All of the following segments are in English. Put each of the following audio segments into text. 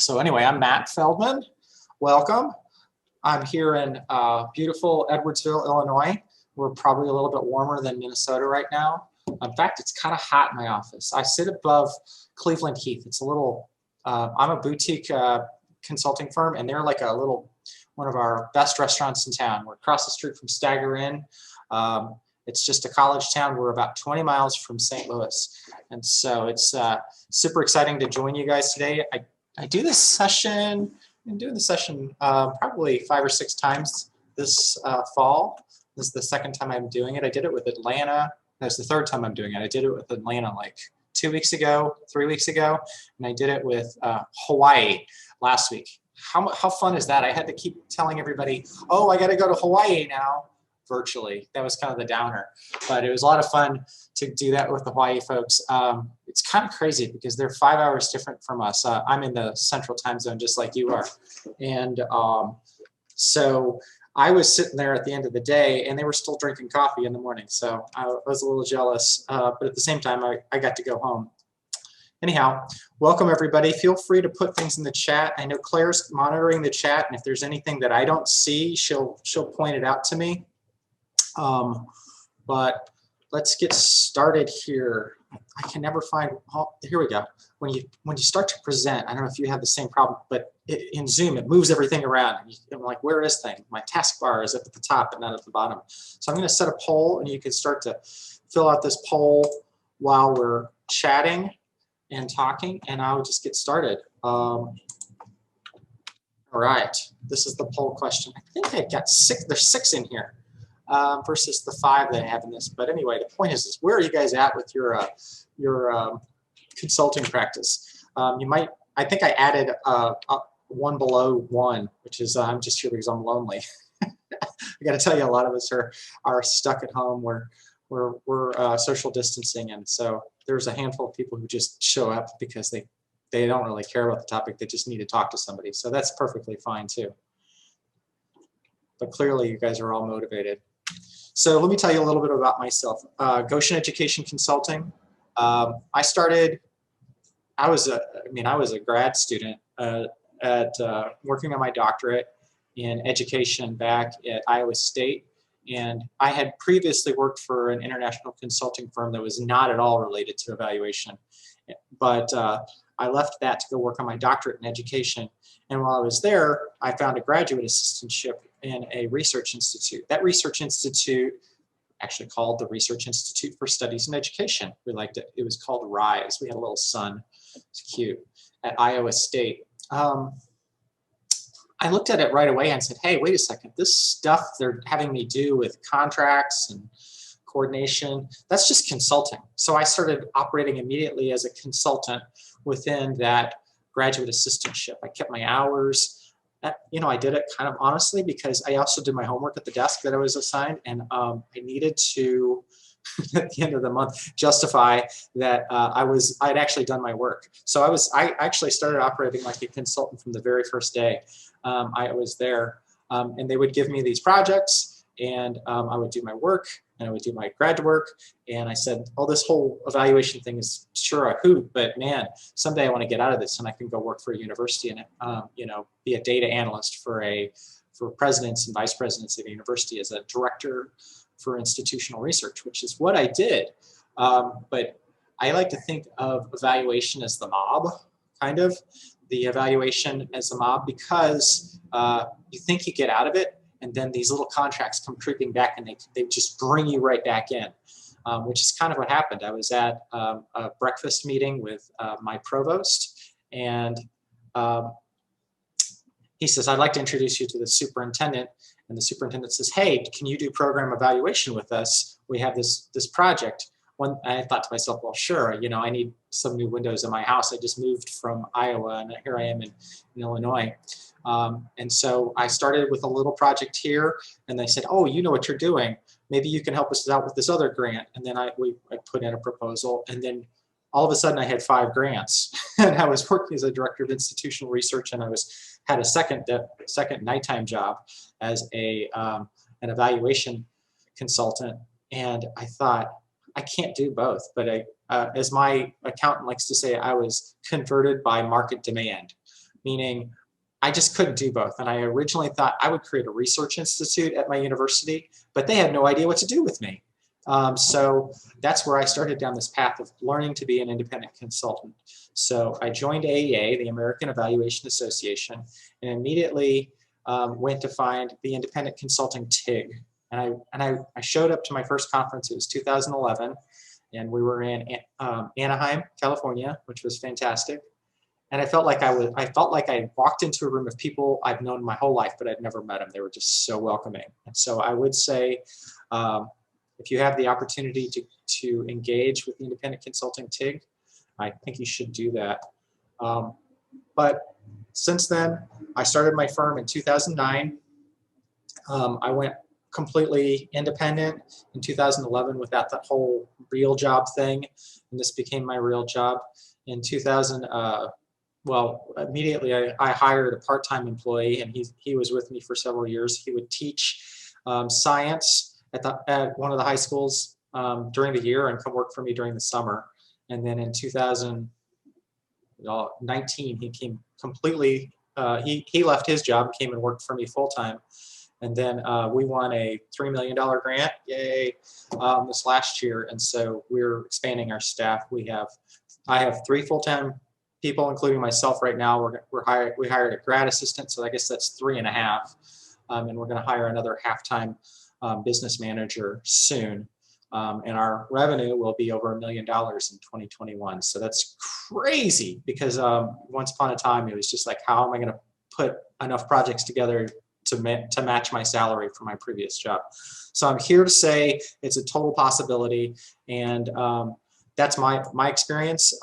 So anyway, I'm Matt Feldman. Welcome. I'm here in beautiful Edwardsville, Illinois. We're probably a little bit warmer than Minnesota right now. In fact, it's kind of hot in my office. I sit above Cleveland Heath. It's a little, I'm a boutique consulting firm, and they're like a little, one of our best restaurants in town. We're across the street from Stagger Inn. It's just a college town. We're about 20 miles from St. Louis. And so it's super exciting to join you guys today. I do this session, I've been doing the session probably 5 or 6 times this fall. This is the second time I'm doing it. I did it with Atlanta. That's the third time I'm doing it. I did it with Atlanta like 2 weeks ago, 3 weeks ago, and I did it with Hawaii last week. How fun is that? I had to keep telling everybody, oh, I got to go to Hawaii now, virtually. That was kind of the downer, but it was a lot of fun to do that with the Hawaii folks. It's kind of crazy because they're 5 hours different from us. I'm in the central time zone just like you are. And so I was sitting there at the end of the day and they were still drinking coffee in the morning. So I was a little jealous, but at the same time, I got to go home. Anyhow, welcome everybody. Feel free to put things in the chat. I know Claire's monitoring the chat, and if there's anything that I don't see, she'll point it out to me. But let's get started here. I can never find, oh, here we go. When you start to present, I don't know if you have the same problem, but in Zoom, it moves everything around. I'm like, where is thing? My taskbar is up at the top and not at the bottom. So I'm going to set a poll, and you can start to fill out this poll while we're chatting and talking, and I'll just get started. All right, this is the poll question. I think I've got 6, there's 6 in here. Versus the 5 that I have in this. But anyway, the point is where are you guys at with your consulting practice? You might, I think I added one below 1, which is I'm just here because I'm lonely. I got to tell you, a lot of us are stuck at home. We're social distancing, and so there's a handful of people who just show up because they don't really care about the topic. They just need to talk to somebody. So that's perfectly fine too. But clearly, you guys are all motivated. So let me tell you a little bit about myself. Goshen Education Consulting. I was a grad student at working on my doctorate in education back at Iowa State. And I had previously worked for an international consulting firm that was not at all related to evaluation. But I left that to go work on my doctorate in education. And while I was there, I found a graduate assistantship in a research institute. That research institute, actually called the Research Institute for Studies in Education. We liked it. It was called RISE. We had a little son. It's cute. At Iowa State. I looked at it right away and said, hey, wait a second. This stuff they're having me do with contracts and coordination, that's just consulting. So I started operating immediately as a consultant within that graduate assistantship. I kept my hours. I did it kind of honestly because I also did my homework at the desk that I was assigned, and I needed to, at the end of the month, justify that I'd actually done my work. So I actually started operating like a consultant from the very first day I was there, and they would give me these projects, and I would do my work, and I would do my grad work, and I said, oh, this whole evaluation thing is sure a hoot, but man, someday I want to get out of this and I can go work for a university and be a data analyst for presidents and vice presidents of a university as a director for institutional research, which is what I did. But I like to think of evaluation as the mob, kind of. The evaluation as a mob, because you think you get out of it, and then these little contracts come creeping back and they just bring you right back in, which is kind of what happened. I was at a breakfast meeting with my provost, and he says, I'd like to introduce you to the superintendent. And the superintendent says, hey, can you do program evaluation with us? We have this project. I thought to myself, well, sure, I need some new windows in my house. I just moved from Iowa, and here I am in Illinois. And so I started with a little project here, and they said, oh, you know what you're doing. Maybe you can help us out with this other grant. And then I put in a proposal, and then all of a sudden I had 5 grants. And I was working as a director of institutional research, and I had a second nighttime job as an evaluation consultant. And I thought, I can't do both, but as my accountant likes to say, I was converted by market demand, meaning I just couldn't do both. And I originally thought I would create a research institute at my university, but they had no idea what to do with me. So that's where I started down this path of learning to be an independent consultant. So I joined AEA, the American Evaluation Association, and immediately went to find the Independent Consulting TIG. And I showed up to my first conference. It was 2011, and we were in Anaheim, California, which was fantastic. And I felt like I walked into a room of people I've known my whole life, but I'd never met them. They were just so welcoming. And so I would say, if you have the opportunity to engage with the Independent Consulting TIG, I think you should do that. But since then, I started my firm in 2009. I went completely independent in 2011 without that whole real job thing, and this became my real job. In 2000, well, immediately I hired a part-time employee, and he was with me for several years. He would teach science at one of the high schools during the year and come work for me during the summer. And then in 2019, he came completely, he left his job, came and worked for me full-time. And then we won a $3 million grant, yay, this last year. And so we're expanding our staff. I have 3 full-time people, including myself right now. We hired a grad assistant, so I guess that's 3.5. And we're going to hire another half-time business manager soon. And our revenue will be over $1 million in 2021. So that's crazy, because once upon a time it was just like, how am I going to put enough projects together to match my salary from my previous job? So I'm here to say it's a total possibility, and that's my experience.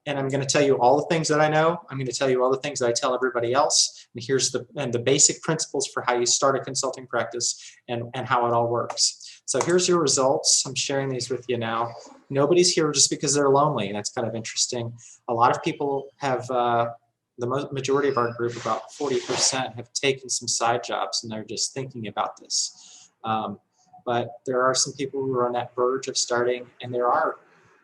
And I'm going to tell you all the things that I know. I'm going to tell you all the things that I tell everybody else. And here's the basic principles for how you start a consulting practice and how it all works. So here's your results. I'm sharing these with you now. Nobody's here just because they're lonely. That's kind of interesting. A lot of people have, the majority of our group, about 40%, have taken some side jobs, and they're just thinking about this. But there are some people who are on that verge of starting, and there are,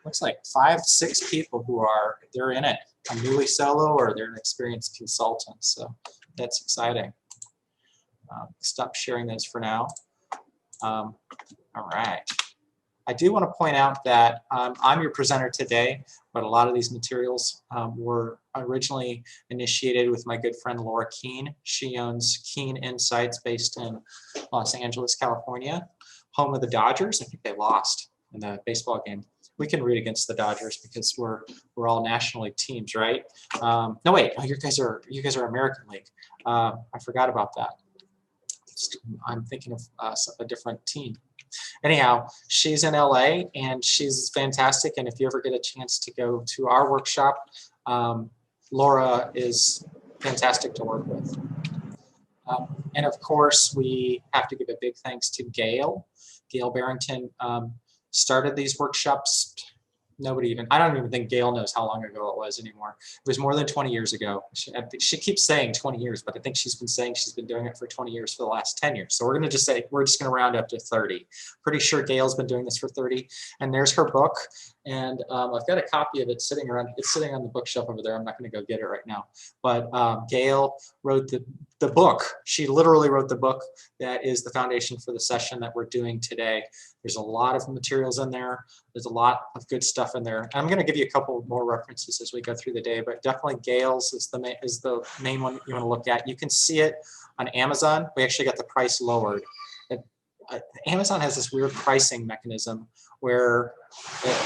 looks like 5, 6 people who they're in it, a newly solo, or they're an experienced consultant. So that's exciting. Stop sharing those for now. All right. I do want to point out that I'm your presenter today, but a lot of these materials were originally initiated with my good friend Laura Keene. She owns Keene Insights, based in Los Angeles, California, home of the Dodgers. I think they lost in the baseball game. We can root against the Dodgers because we're all National League teams, right? No, wait, oh, you guys are American League. I forgot about that. I'm thinking of a different team. Anyhow, she's in LA, and she's fantastic. And if you ever get a chance to go to our workshop, Laura is fantastic to work with. And of course, we have to give a big thanks to Gail. Gail Barrington started these workshops. I don't even think Gail knows how long ago it was anymore. It was more than 20 years ago. She keeps saying 20 years, but I think she's been saying she's been doing it for 20 years for the last 10 years. So we're going to round up to 30. Pretty sure Gail's been doing this for 30. And there's her book. And I've got a copy of it sitting around. It's sitting on the bookshelf over there. I'm not going to go get it right now. But Gail wrote the book. She literally wrote the book that is the foundation for the session that we're doing today. There's a lot of materials in there. There's a lot of good stuff in there. And I'm going to give you a couple more references as we go through the day, but definitely Gail's is the main one you want to look at. You can see it on Amazon. We actually got the price lowered. Amazon has this weird pricing mechanism where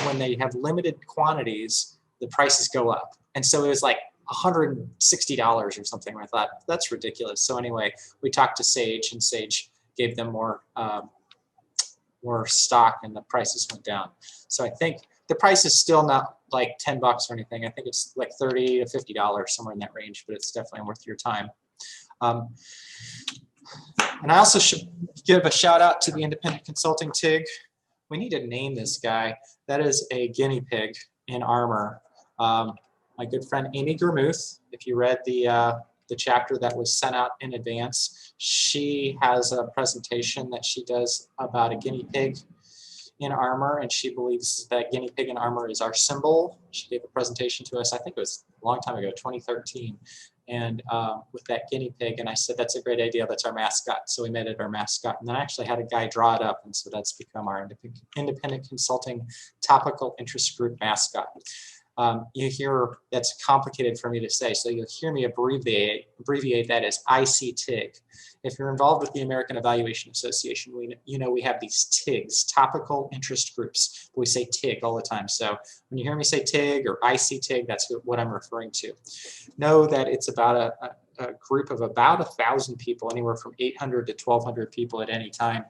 when they have limited quantities, the prices go up. And so it was like $160 or something. I thought, that's ridiculous. So anyway, we talked to Sage, and Sage gave them more stock, and the prices went down. So I think the price is still not like 10 bucks or anything. I think it's like $30 to $50, somewhere in that range, but it's definitely worth your time. And I also should give a shout out to the Independent Consulting TIG. We need to name this guy. That is a guinea pig in armor. My good friend Amy Germuth, if you read the chapter that was sent out in advance, she has a presentation that she does about a guinea pig in armor, and she believes that guinea pig in armor is our symbol. She gave a presentation to us, I think it was a long time ago, 2013, and with that guinea pig, and I said, that's a great idea, that's our mascot. So we made it our mascot, and then I actually had a guy draw it up, and so that's become our independent consulting topical interest group mascot. You hear, that's complicated for me to say, so you'll hear me abbreviate that as ICTIG. If you're involved with the American Evaluation Association, you know we have these TIGs, topical interest groups. We say TIG all the time. So when you hear me say TIG or ICTIG, that's what I'm referring to. Know that it's about a group of about 1,000 people, anywhere from 800 to 1,200 people at any time,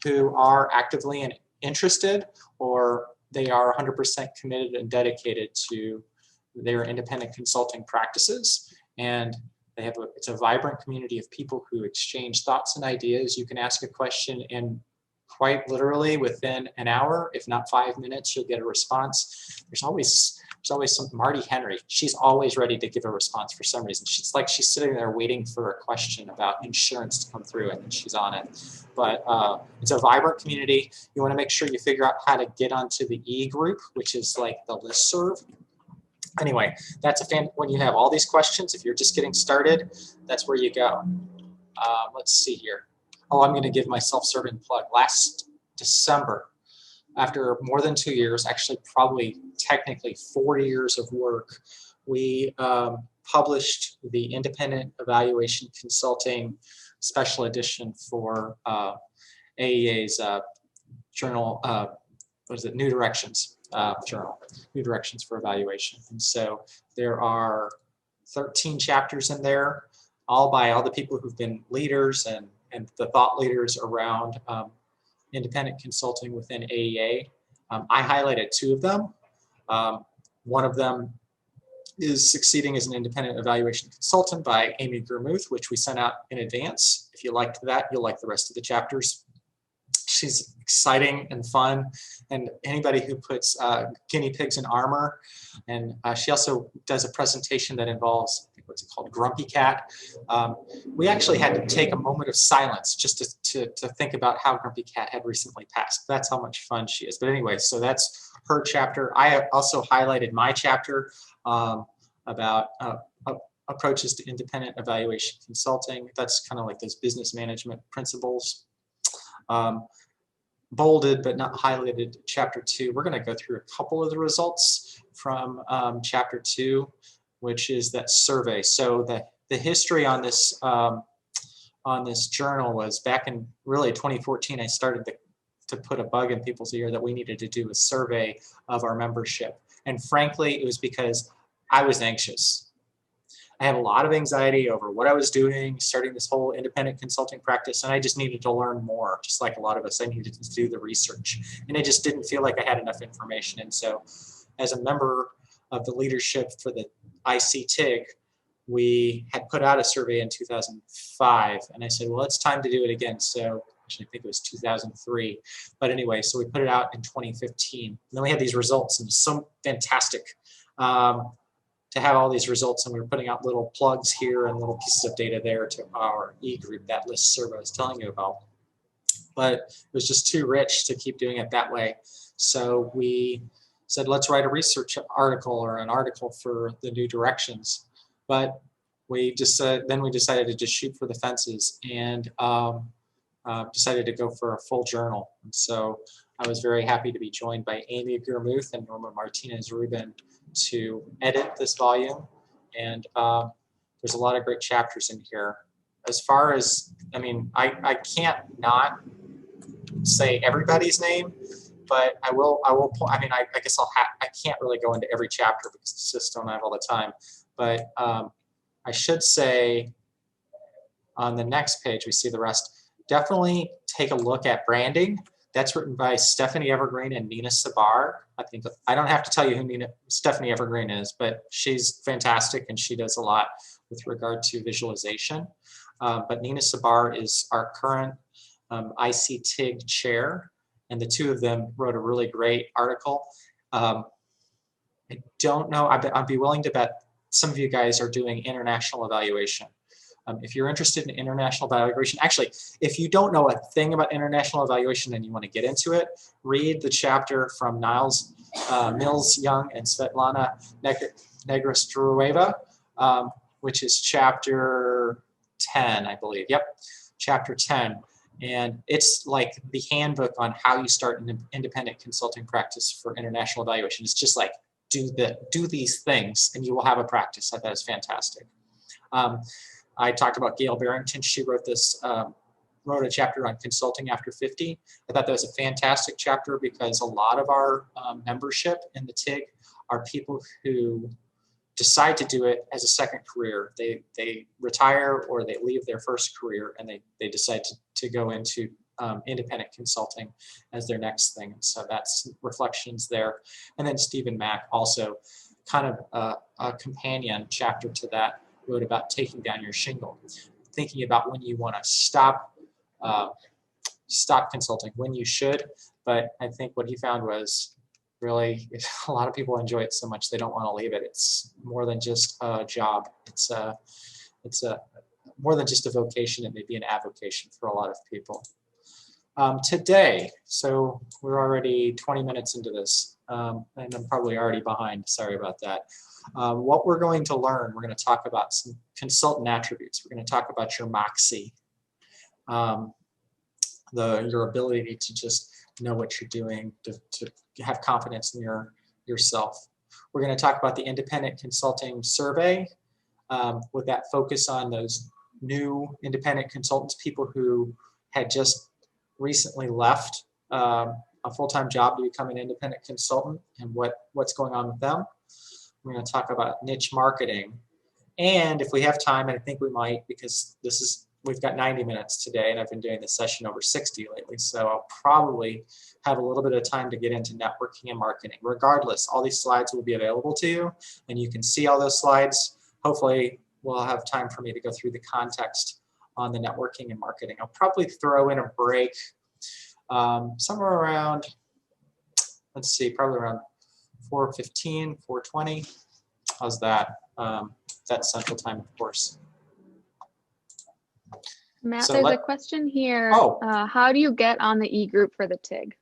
who are actively interested, or they are 100% committed and dedicated to their independent consulting practices. And they have it's a vibrant community of people who exchange thoughts and ideas. You can ask a question, and quite literally within an hour, if not 5 minutes, you'll get a response. There's always some Marty Henry. She's always ready to give a response for some reason. She's like she's sitting there waiting for a question about insurance to come through, and then she's on it. But it's a vibrant community. You want to make sure you figure out how to get onto the E group, which is like the listserv. Anyway, that's when you have all these questions, if you're just getting started, that's where you go. Let's see here. Oh, I'm going to give my self-serving plug. Last December, after more than 2 years, actually probably technically 4 years of work, we published the Independent Evaluation Consulting Special Edition for AEA's journal, what is it, New Directions. Journal, New Directions for Evaluation. And so there are 13 chapters in there, all by all the people who've been leaders and the thought leaders around independent consulting within AEA. I highlighted 2 of them. One of them is Succeeding as an Independent Evaluation Consultant by Amy Gurmuth, which we sent out in advance. If you liked that, you'll like the rest of the chapters. She's exciting and fun, and anybody who puts guinea pigs in armor, and she also does a presentation that involves, I think, what's it called, Grumpy Cat. We actually had to take a moment of silence just to think about how Grumpy Cat had recently passed. That's how much fun she is. But anyway, so that's her chapter. I also highlighted my chapter about approaches to independent evaluation consulting. That's kind of like those business management principles. Bolded but not highlighted chapter 2. We're going to go through a couple of the results from chapter 2, which is that survey. So the history on this journal was back in really 2014. I started to put a bug in people's ear that we needed to do a survey of our membership, and frankly, it was because I was anxious. I had a lot of anxiety over what I was doing, starting this whole independent consulting practice, and I just needed to learn more. Just like a lot of us, I needed to do the research, and I just didn't feel like I had enough information. And so as a member of the leadership for the ICTIG, we had put out a survey in 2005, and I said, well, it's time to do it again. So actually, I think it was 2003. But anyway, so we put it out in 2015. And then we had these results, and so fantastic. To have all these results, and we were putting out little plugs here and little pieces of data there to our e-group, that listserv I was telling you about. But it was just too rich to keep doing it that way. So we said, let's write a research article or an article for the New Directions. But we just then we decided to just shoot for the fences and decided to go for a full journal. And so I was very happy to be joined by Amy Gurmuth and Norma Martinez-Rubin to edit this volume, and there's a lot of great chapters in here. As far as, I mean, I can't not say everybody's name, but I will. I mean, I guess I can't really go into every chapter because the system don't have all the time. But I should say on the next page we see the rest. Definitely take a look at branding. That's written by Stephanie Evergreen and Nina Sabar. I don't have to tell you who Stephanie Evergreen is, but she's fantastic and she does a lot with regard to visualization. But Nina Sabar is our current ICTIG chair, and the 2 of them wrote a really great article. I don't know, I'd be willing to bet some of you guys are doing international evaluation. If you're interested in international evaluation, actually, if you don't know a thing about international evaluation and you want to get into it, read the chapter from Mills Young and Svetlana Negrostrueva, which is chapter 10, I believe. Yep, chapter 10. And it's like the handbook on how you start an independent consulting practice for international evaluation. It's just like, do these things and you will have a practice. I thought it was fantastic. I talked about Gail Barrington. She wrote a chapter on consulting after 50. I thought that was a fantastic chapter because a lot of our membership in the TIG are people who decide to do it as a second career. They retire or they leave their first career and they decide to go into independent consulting as their next thing. So that's reflections there. And then Stephen Mack, also kind of a companion chapter to that, wrote about taking down your shingle, thinking about when you want to stop consulting, when you should. But I think what he found was really a lot of people enjoy it so much they don't want to leave it. It's more than just a job. It's more than just a vocation. It may be an avocation for a lot of people. Today, so we're already 20 minutes into this, and I'm probably already behind. Sorry about that. What we're going to learn, we're going to talk about some consultant attributes. We're going to talk about your moxie, your ability to just know what you're doing, to have confidence in yourself. We're going to talk about the independent consulting survey with that focus on those new independent consultants, people who had just recently left a full-time job to become an independent consultant and what's going on with them. We're going to talk about niche marketing. And if we have time, and I think we might, because we've got 90 minutes today, and I've been doing this session over 60 lately, so I'll probably have a little bit of time to get into networking and marketing. Regardless, all these slides will be available to you, and you can see all those slides. Hopefully, we'll have time for me to go through the context on the networking and marketing. I'll probably throw in a break somewhere around, let's see, probably around 4:15, 4:20. How's that? That's Central Time, of course. Matt, so there's a question here. Oh. How do you get on the e-group for the TIG?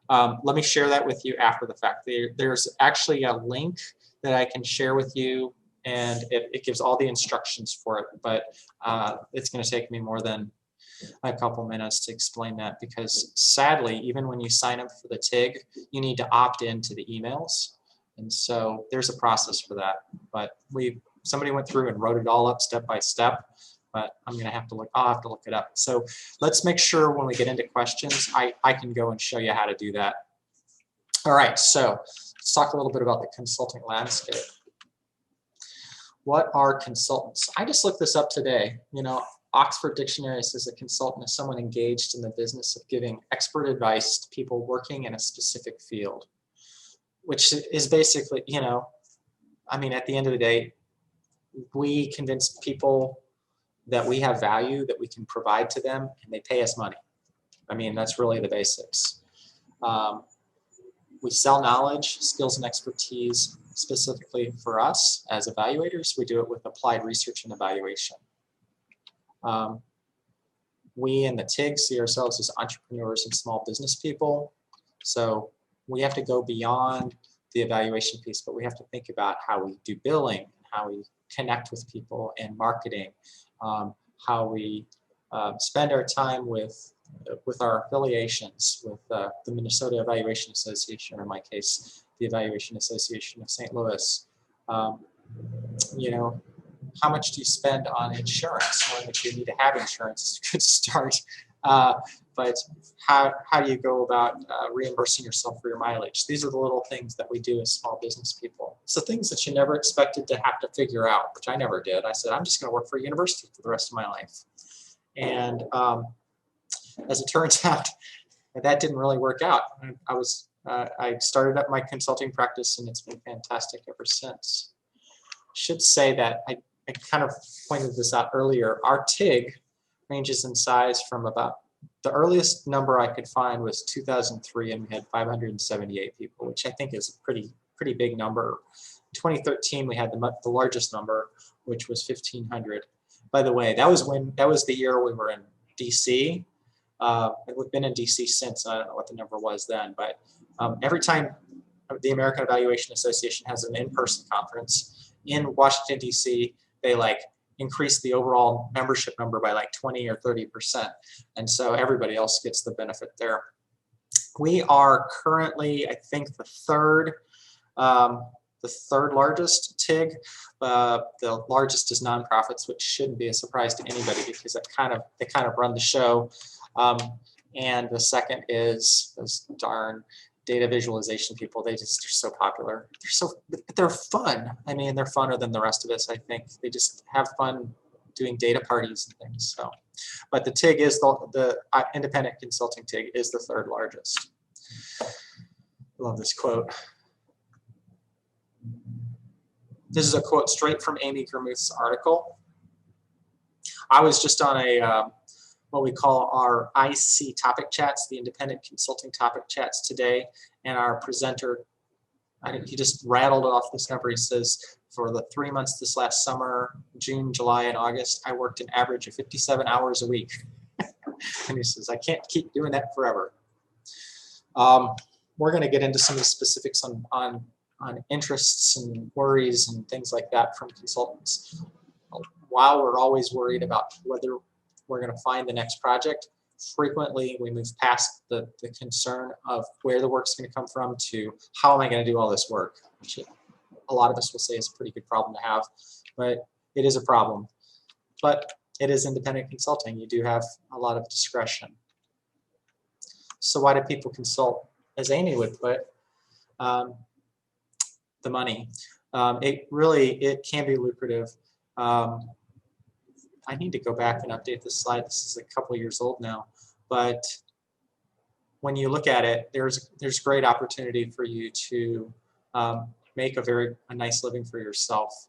Let me share that with you after the fact. There's actually a link that I can share with you, and it gives all the instructions for it, but it's going to take me more than a couple minutes to explain that, because sadly, even when you sign up for the TIG, you need to opt into the emails. And so there's a process for that, but somebody went through and wrote it all up step by step, but I'll have to look it up. So let's make sure when we get into questions, I can go and show you how to do that. All right, so let's talk a little bit about the consulting landscape. What are consultants? I just looked this up today. Oxford Dictionary says a consultant is someone engaged in the business of giving expert advice to people working in a specific field, which is basically, at the end of the day, we convince people that we have value that we can provide to them, and they pay us money. That's really the basics. We sell knowledge, skills, and expertise specifically for us as evaluators. We do it with applied research and evaluation. We in the TIG see ourselves as entrepreneurs and small business people. So we have to go beyond the evaluation piece, but we have to think about how we do billing, how we connect with people and marketing, how we spend our time with our affiliations with the Minnesota Evaluation Association, or in my case, the Evaluation Association of St. Louis. How much do you spend on insurance? Knowing that you need to have insurance is a good start. But how do you go about reimbursing yourself for your mileage? These are the little things that we do as small business people. It's the things that you never expected to have to figure out, which I never did. I said, I'm just going to work for a university for the rest of my life. And as it turns out, that didn't really work out. I started up my consulting practice, and it's been fantastic ever since. I should say that I kind of pointed this out earlier. Our TIG ranges in size from about, the earliest number I could find was 2003, and we had 578 people, which I think is a pretty big number. 2013, we had the largest number, which was 1,500. By the way, that was the year we were in DC. We've been in DC since. I don't know what the number was then, but every time the American Evaluation Association has an in-person conference in Washington, DC, they like increase the overall membership number by like 20 or 30%. And so everybody else gets the benefit there. We are currently, I think, the third largest TIG. The largest is nonprofits, which shouldn't be a surprise to anybody because they kind of run the show. And the second is those darn data visualization people. They're so popular. They're fun. I mean, they're funner than the rest of us, I think. They just have fun doing data parties and things. So, but the TIG is the independent consulting TIG is the third largest. I love this quote. This is a quote straight from Amy Germuth's article. I was just on a what we call our IC topic chats, the independent consulting topic chats today, and our presenter, he just rattled off this number. He says, for the 3 months this last summer, June, July, and August, I worked an average of 57 hours a week. And he says, I can't keep doing that forever. We're going to get into some of the specifics on interests and worries and things like that from consultants. While we're always worried about whether we're going to find the next project, frequently we move past the concern of where the work's going to come from to how am I going to do all this work, which a lot of us will say is a pretty good problem to have, but it is a problem. But it is independent consulting. You do have a lot of discretion. So why do people consult? As Amy would put, the money. It can be lucrative. I need to go back and update this slide. This is a couple of years old now, but when you look at it, there's great opportunity for you to make a nice living for yourself.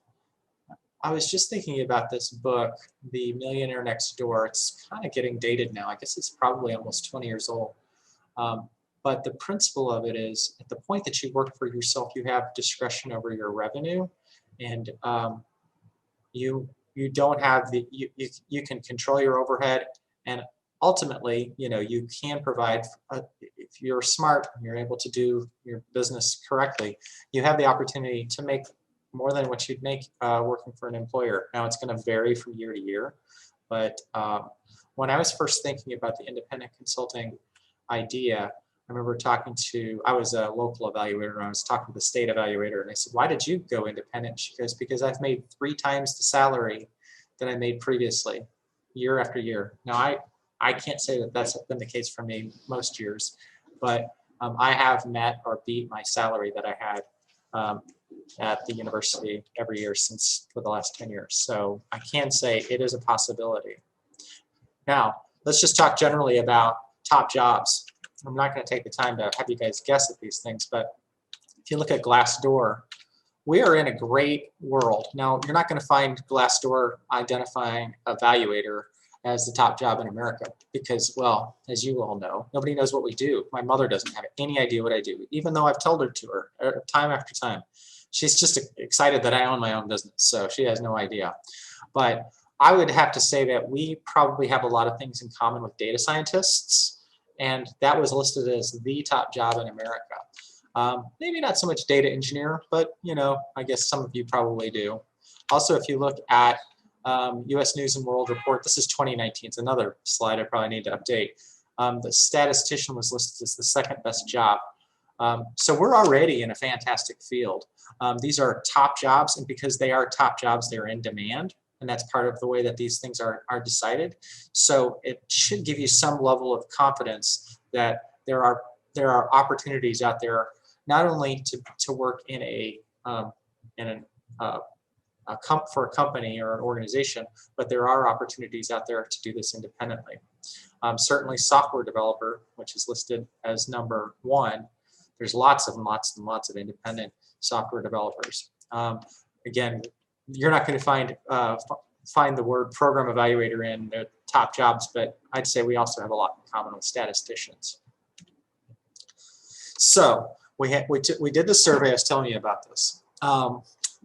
I was just thinking about this book, The Millionaire Next Door. It's kind of getting dated now. I guess it's probably almost 20 years old. But the principle of it is, at the point that you work for yourself, you have discretion over your revenue, and you don't have you can control your overhead, and ultimately, you can provide. If you're smart and you're able to do your business correctly, you have the opportunity to make more than what you'd make working for an employer. Now, it's going to vary from year to year, but when I was first thinking about the independent consulting idea, I remember I was a local evaluator, and I was talking to the state evaluator, and I said, why did you go independent? She goes, because I've made 3 times the salary that I made previously, year after year. Now, I can't say that that's been the case for me most years, but I have met or beat my salary that I had at the university every year for the last 10 years. So I can say it is a possibility. Now, let's just talk generally about top jobs. I'm not going to take the time to have you guys guess at these things, but if you look at Glassdoor, we are in a great world. Now, you're not going to find Glassdoor identifying evaluator as the top job in America because, well, as you all know, nobody knows what we do. My mother doesn't have any idea what I do, even though I've told her to her time after time. She's just excited that I own my own business, so she has no idea. But I would have to say that we probably have a lot of things in common with data scientists, and that was listed as the top job in America. Maybe not so much data engineer, but I guess some of you probably do. Also, if you look at U.S. News and World Report, this is 2019. It's another slide I probably need to update. The statistician was listed as the second best job. So we're already in a fantastic field. These are top jobs, and because they are top jobs, they're in demand. And that's part of the way that these things are decided. So it should give you some level of confidence that there are opportunities out there, not only to work for a company or an organization, but there are opportunities out there to do this independently. Certainly, software developer, which is listed as number 1. There's lots and lots of independent software developers. Again, you're not going to find the word program evaluator in the top jobs, but I'd say we also have a lot in common with statisticians. So we did the survey. I was telling you about this.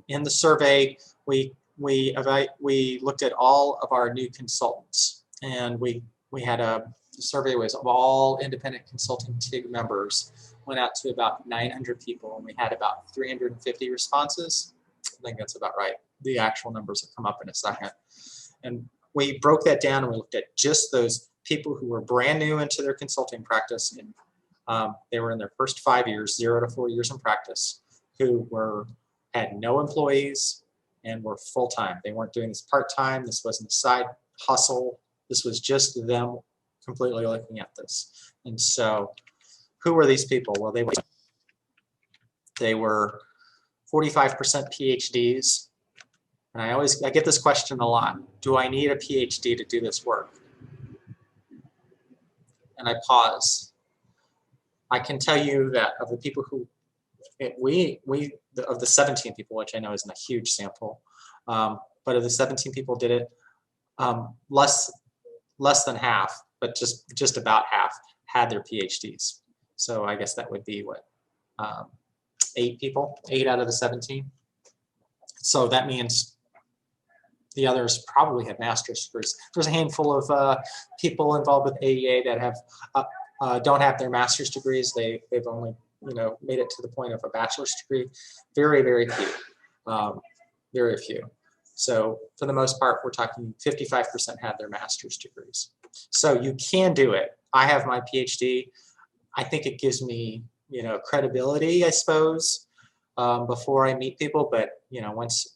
In the survey, we looked at all of our new consultants, and we had the survey was of all independent consulting TIG members, went out to about 900 people, and we had about 350 responses. I think that's about right. The actual numbers will come up in a second. And we broke that down and we looked at just those people who were brand new into their consulting practice, and they were in their first 5 years, 0 to 4 years in practice, who had no employees and were full-time. They weren't doing this part-time. This wasn't a side hustle. This was just them completely looking at this. And so who were these people? Well, they were 45% PhDs. And I get this question a lot. Do I need a PhD to do this work? And I pause. I can tell you that of the people who, of the 17 people, which I know isn't a huge sample, but of the 17 people did it, less than half, but just about half had their PhDs. So I guess that would be what, 8 people, 8 out of the 17. So that means the others probably have master's degrees. There's a handful of people involved with AEA that have don't have their master's degrees. They've only made it to the point of a bachelor's degree. Very, very few. Very few. So for the most part, we're talking 55% had their master's degrees. So you can do it. I have my PhD. I think it gives me credibility, I suppose, before I meet people. But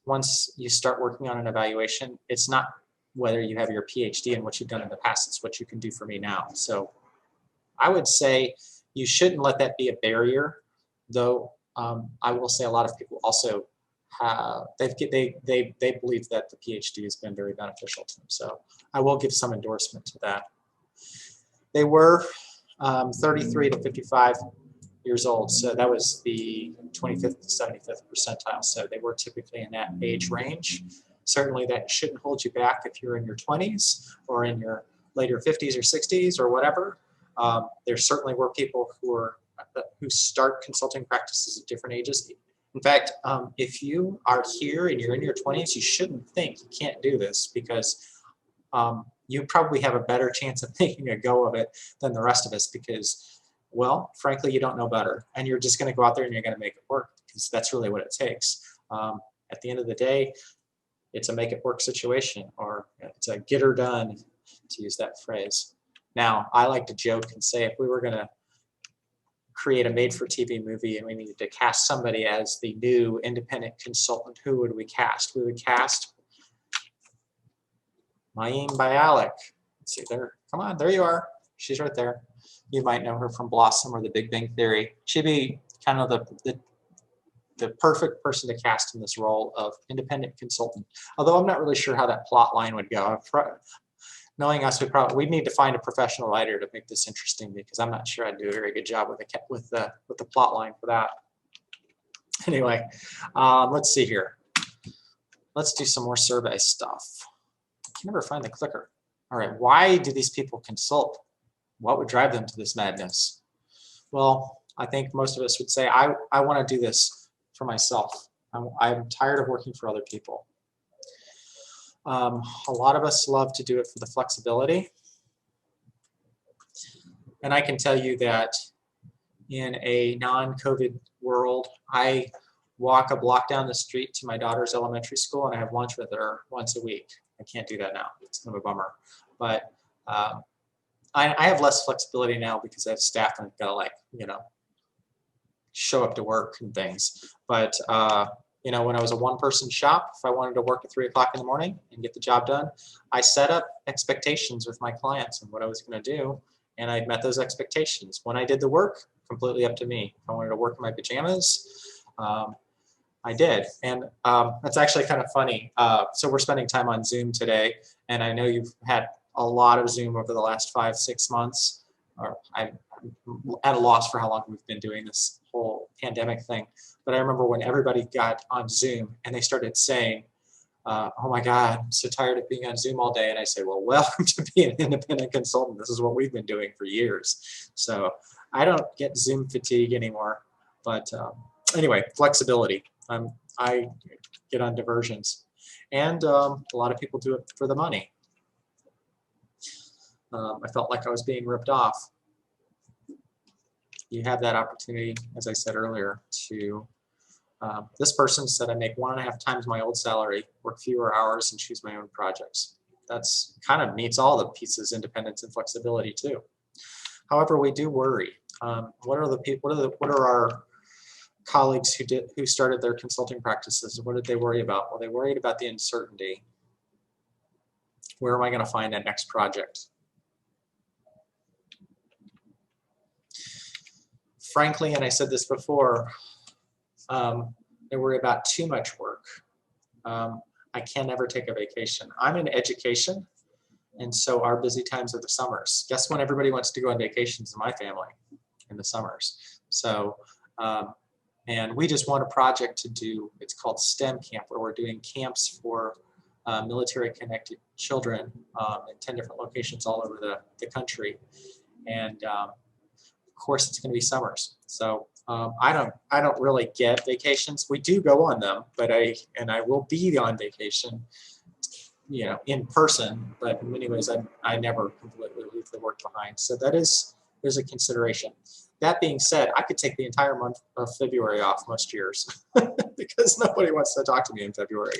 once you start working on an evaluation, it's not whether you have your PhD and what you've done in the past, it's what you can do for me now. So I would say you shouldn't let that be a barrier, though. I will say a lot of people also they believe that the PhD has been very beneficial to them. So I will give some endorsement to that. They were 33 to 55 years old, so that was the 25th to 75th percentile. So they were typically in that age range. Certainly that shouldn't hold you back if you're in your 20s or in your later 50s or 60s or whatever. There certainly were people who start consulting practices at different ages. In fact, if you are here and you're in your 20s, you shouldn't think you can't do this, because you probably have a better chance of making a go of it than the rest of us, because, well, frankly, you don't know better. And you're just going to go out there and you're going to make it work, because that's really what it takes. At the end of the day, it's a make it work situation, or it's a get her done, to use that phrase. Now, I like to joke and say, if we were going to create a made-for-TV movie and we needed to cast somebody as the new independent consultant, who would we cast? We would cast Mayim Bialik. Let's see there. Come on, there you are. She's right there. You might know her from Blossom or The Big Bang Theory. She'd be kind of the perfect person to cast in this role of independent consultant. Although I'm not really sure how that plot line would go. Knowing us, we'd need to find a professional writer to make this interesting, because I'm not sure I'd do a very good job with the plot line for that. Anyway, let's see here. Let's do some more survey stuff. I can never find the clicker. All right, why do these people consult? What would drive them to this madness? Well, I think most of us would say, I want to do this for myself. I'm tired of working for other people. A lot of us love to do it for the flexibility. And I can tell you that in a non-COVID world, I walk a block down the street to my daughter's elementary school and I have lunch with her once a week. I can't do that now. It's kind of a bummer. But I have less flexibility now because I have staff and I've got to show up to work and things. But when I was a one-person shop, if I wanted to work at 3 o'clock in the morning and get the job done, I set up expectations with my clients and what I was going to do, and I met those expectations. When I did the work, completely up to me. If I wanted to work in my pajamas, I did. And that's actually kind of funny. So we're spending time on Zoom today, and I know you've had a lot of Zoom over the last 5-6 months. Or I'm at a loss for how long we've been doing this whole pandemic thing. But I remember when everybody got on Zoom and they started saying, oh my God, I'm so tired of being on Zoom all day. And I said, well, welcome to being an independent consultant. This is what we've been doing for years. So I don't get Zoom fatigue anymore. But anyway, flexibility. I get on diversions. And a lot of people do it for the money. I felt like I was being ripped off. You have that opportunity, as I said earlier, to this person said I make 1.5 times my old salary, work fewer hours, and choose my own projects. That's kind of meets all the pieces, independence and flexibility too. However, we do worry. What are our colleagues who started their consulting practices? What did they worry about? Well, they worried about the uncertainty. Where am I going to find that next project? Frankly, and I said this before, they worry about too much work. I can never take a vacation. I'm in education, and so our busy times are the summers. Guess when everybody wants to go on vacations in my family? In the summers. So, and we just want a project to do, it's called STEM Camp, where we're doing camps for military-connected children in 10 different locations all over the country. And of course, it's going to be summers. So I don't really get vacations. We do go on them, but I will be on vacation, you know, in person. But in many ways, I never completely leave the work behind. So there's a consideration. That being said, I could take the entire month of February off most years because nobody wants to talk to me in February.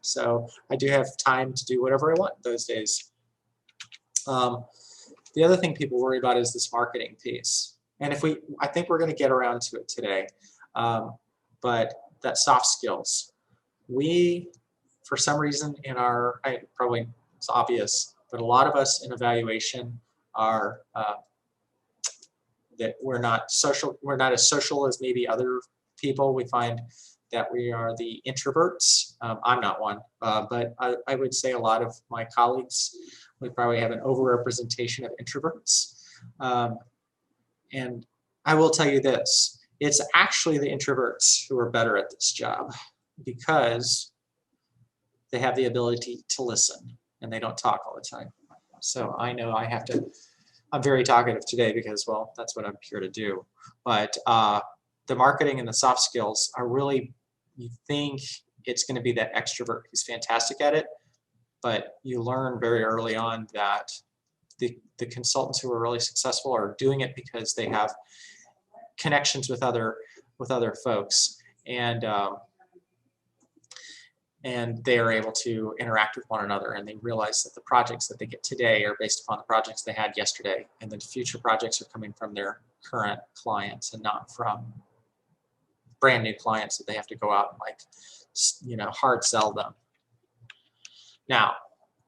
So I do have time to do whatever I want those days. The other thing people worry about is this marketing piece. And I think we're going to get around to it today, but that soft skills. We, for some reason probably it's obvious, but a lot of us in evaluation are that we're not as social as maybe other people. We find that we are the introverts. I'm not one, but I would say a lot of my colleagues, we probably have an overrepresentation of introverts. And I will tell you this, it's actually the introverts who are better at this job because they have the ability to listen and they don't talk all the time. So I know I'm very talkative today because, well, that's what I'm here to do. But the marketing and the soft skills are really, you think it's going to be that extrovert who's fantastic at it, but you learn very early on that the consultants who are really successful are doing it because they have connections with other folks, and they are able to interact with one another, and they realize that the projects that they get today are based upon the projects they had yesterday, and then future projects are coming from their current clients and not from brand new clients that they have to go out and, like, you know, hard sell them. Now,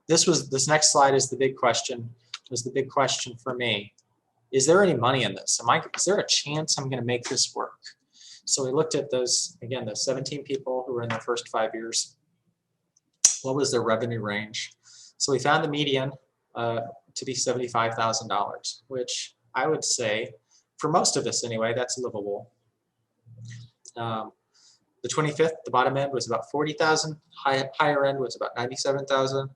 this next slide is the big question. Was the big question for me. Is there any money in this? Is there a chance I'm going to make this work? So we looked at those, again, the 17 people who were in their first 5 years. What was their revenue range? So we found the median to be $75,000, which I would say, for most of us anyway, that's livable. The 25th, the bottom end was about 40,000. Higher end was about 97,000.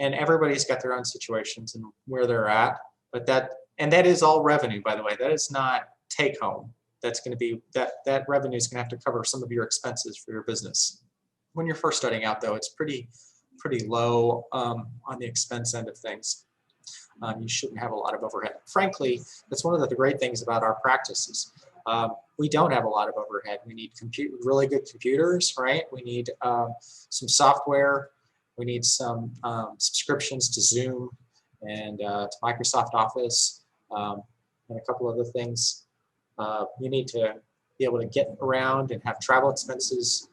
And everybody's got their own situations and where they're at, but that is all revenue, by the way. That is not take home. That's going to be that revenue is going to have to cover some of your expenses for your business. When you're first starting out, though, it's pretty low on the expense end of things. You shouldn't have a lot of overhead. Frankly, that's one of the great things about our practices. We don't have a lot of overhead. We need really good computers, right? We need some software. We need some subscriptions to Zoom and to Microsoft Office and a couple other things. You need to be able to get around and have travel expenses,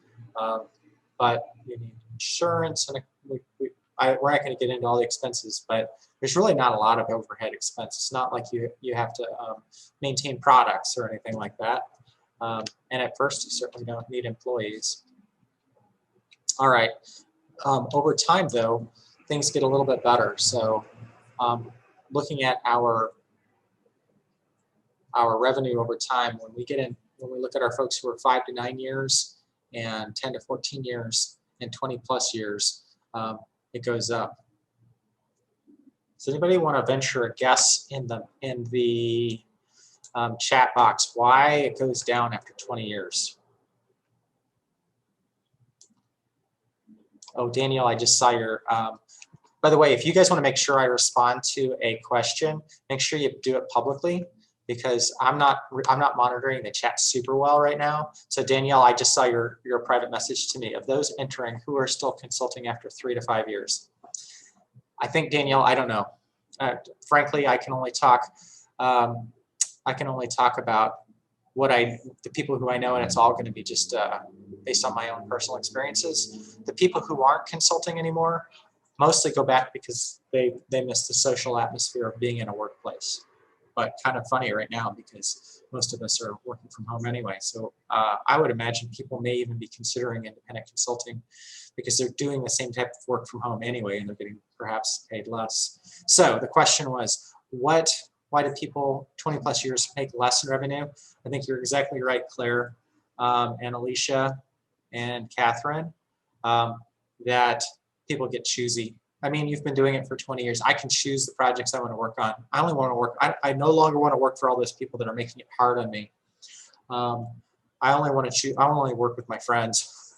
but you need insurance. And we're not going to get into all the expenses, but there's really not a lot of overhead expense. It's not like you have to maintain products or anything like that. And at first, you certainly don't need employees. All right. Over time, though, things get a little bit better. So looking at our revenue over time, when we look at our folks who are 5 to 9 years and 10 to 14 years and 20 plus years, it goes up. Does anybody want to venture a guess in the chat box why it goes down after 20 years? Oh, Danielle, I just saw your, by the way, if you guys want to make sure I respond to a question, make sure you do it publicly, because I'm not monitoring the chat super well right now. So Danielle, I just saw your private message to me. Of those entering, who are still consulting after 3 to 5 years? I think, Danielle, I don't know. Frankly, I can only talk about the people who I know, and it's all going to be just based on my own personal experiences. The people who aren't consulting anymore mostly go back because they miss the social atmosphere of being in a workplace. But kind of funny right now because most of us are working from home anyway. So I would imagine people may even be considering independent consulting because they're doing the same type of work from home anyway, and they're getting perhaps paid less. So the question was, why do people 20 plus years make less in revenue? I think you're exactly right, Claire, and Alicia and Catherine, that people get choosy. I mean, you've been doing it for 20 years. I can choose the projects I want to work on. I only want to work, I no longer want to work for all those people that are making it hard on me. I only want to choose, I only work with my friends.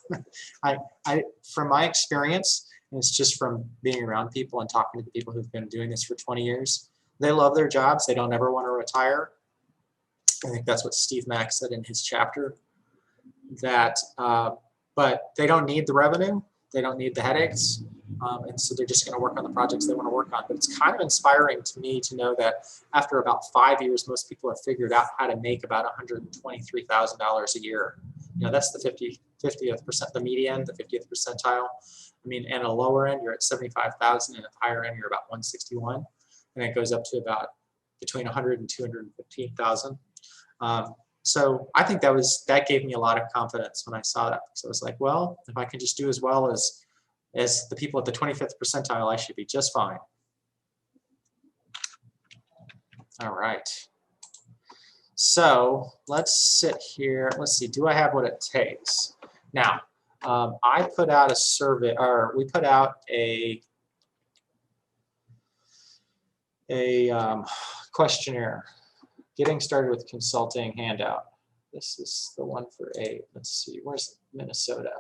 From my experience, and it's just from being around people and talking to the people who've been doing this for 20 years, they love their jobs. They don't ever want to retire. I think that's what Steve Mack said in his chapter, that, but they don't need the revenue. They don't need the headaches. And so they're just going to work on the projects they want to work on. But it's kind of inspiring to me to know that after about 5 years, most people have figured out how to make about $123,000 a year. You know, that's the 50th percent, the median, the 50th percentile. I mean, and a lower end, you're at 75,000, and at the higher end, you're about 161. And it goes up to about between 100 and 215,000. So I think that gave me a lot of confidence when I saw that. So I was like, well, if I can just do as well as the people at the 25th percentile, I should be just fine. All right. So let's sit here. Let's see, do I have what it takes? Now, I put out a survey, or we put out a questionnaire, getting started with consulting handout. This is the one for 8. Let's see, where's Minnesota?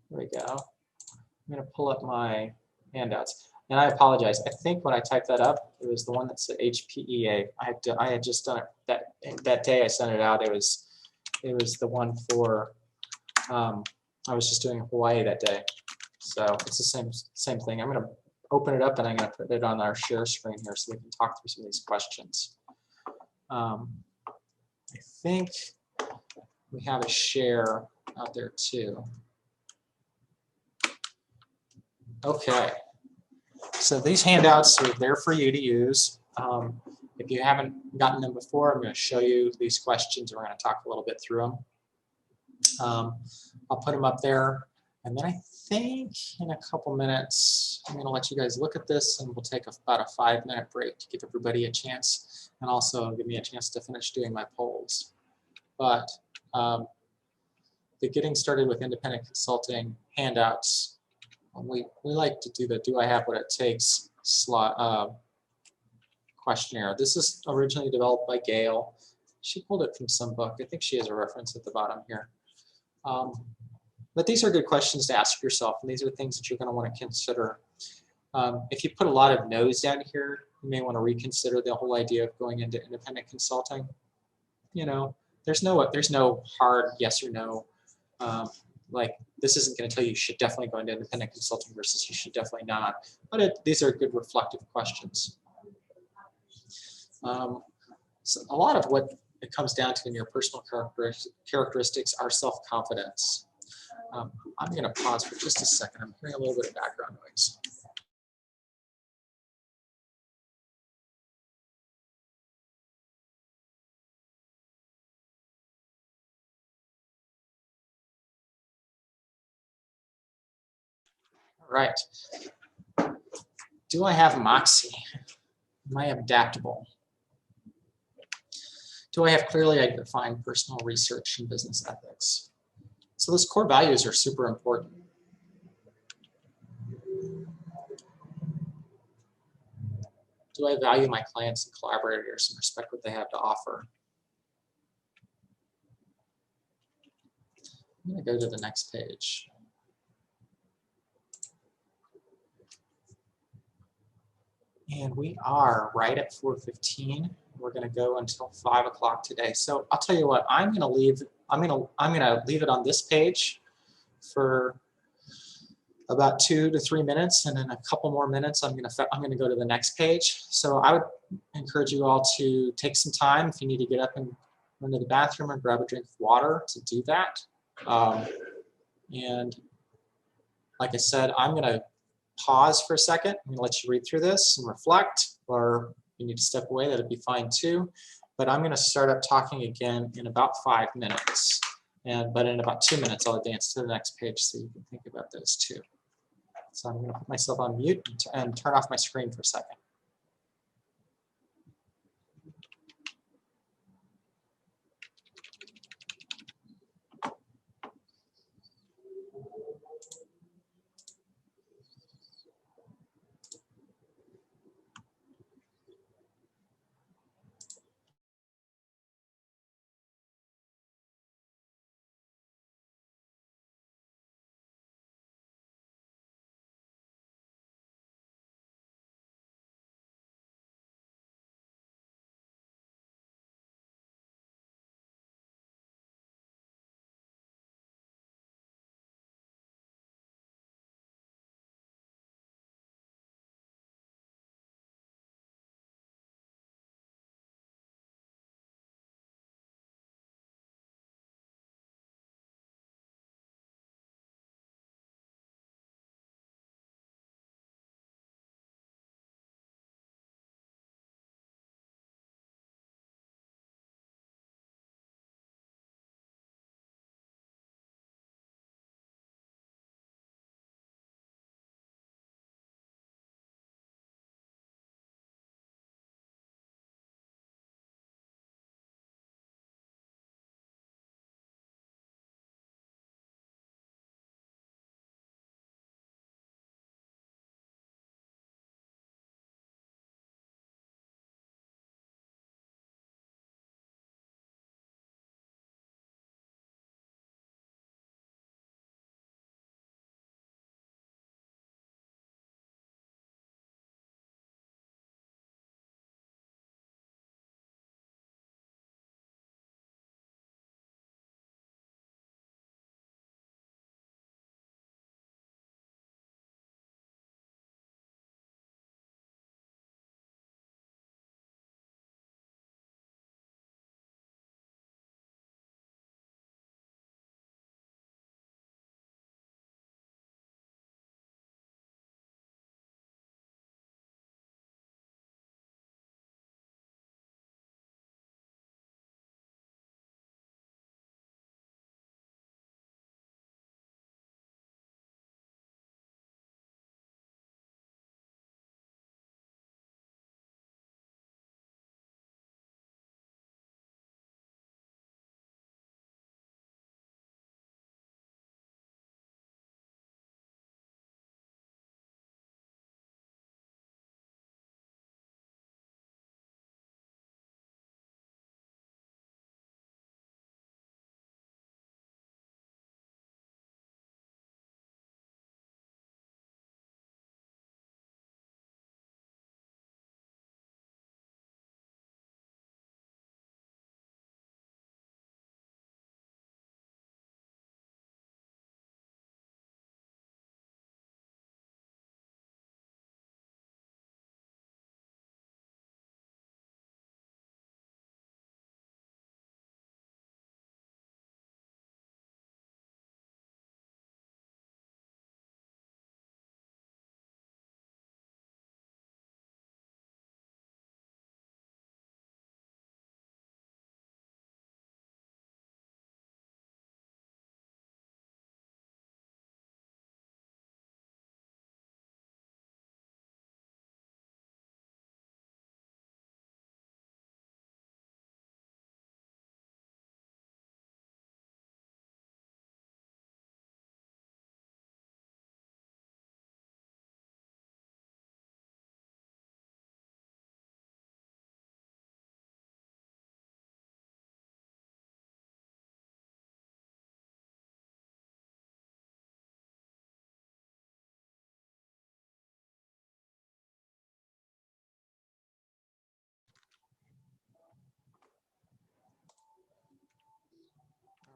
There we go. I'm going to pull up my handouts. And I apologize. I think when I typed that up, it was the one that said HPEA. I had just done it that day I sent it out. It was the one for, I was just doing Hawaii that day. So it's the same thing. I'm going to open it up and I'm going to put it on our share screen here so we can talk through some of these questions. I think we have a share out there too. Okay, so these handouts are there for you to use. If you haven't gotten them before, I'm going to show you these questions. We're going to talk a little bit through them. I'll put them up there, and then I think in a couple minutes, I'm going to let you guys look at this, and we'll take about a 5-minute break to give everybody a chance, and also give me a chance to finish doing my polls. But the Getting Started with Independent Consulting handouts, we like to do the Do I Have What It Takes questionnaire. This is originally developed by Gail. She pulled it from some book. I think she has a reference at the bottom here. But these are good questions to ask yourself, and these are things that you're going to want to consider. If you put a lot of no's down here, you may want to reconsider the whole idea of going into independent consulting. You know, there's no hard yes or no. Like, this isn't going to tell you should definitely go into independent consulting versus you should definitely not. But these are good reflective questions. So a lot of what it comes down to in your personal characteristics are self-confidence. I'm going to pause for just a second. I'm hearing a little bit of background noise. All right. Do I have moxie? Am I adaptable? Do I have clearly defined personal research and business ethics? So those core values are super important. Do I value my clients and collaborators and respect what they have to offer? I'm going to go to the next page. And we are right at 4:15. We're going to go until 5 o'clock today. So I'll tell you what, I'm going to leave it on this page for about 2 to 3 minutes, and in a couple more minutes I'm going to go to the next page. So I would encourage you all to take some time if you need to get up and run to the bathroom or grab a drink of water to do that. And like I said, I'm going to pause for a second. I'm going to let you read through this and reflect, or if you need to step away, that'd be fine too. But I'm going to start up talking again in about 5 minutes. But in about 2 minutes, I'll advance to the next page so you can think about those too. So I'm going to put myself on mute and turn off my screen for a second.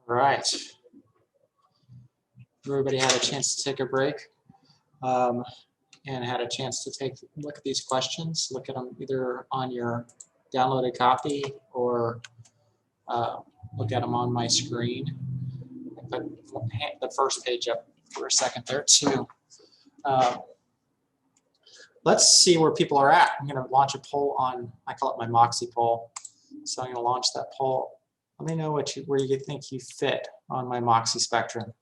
All right. Everybody had a chance to take a break and had a chance to look at these questions, look at them either on your downloaded copy or look at them on my screen. Put the first page up for a second there too. Let's see where people are at. I'm going to launch a poll on, I call it my Moxie poll. So I'm going to launch that poll. Let me know where you think you fit on my Moxie spectrum.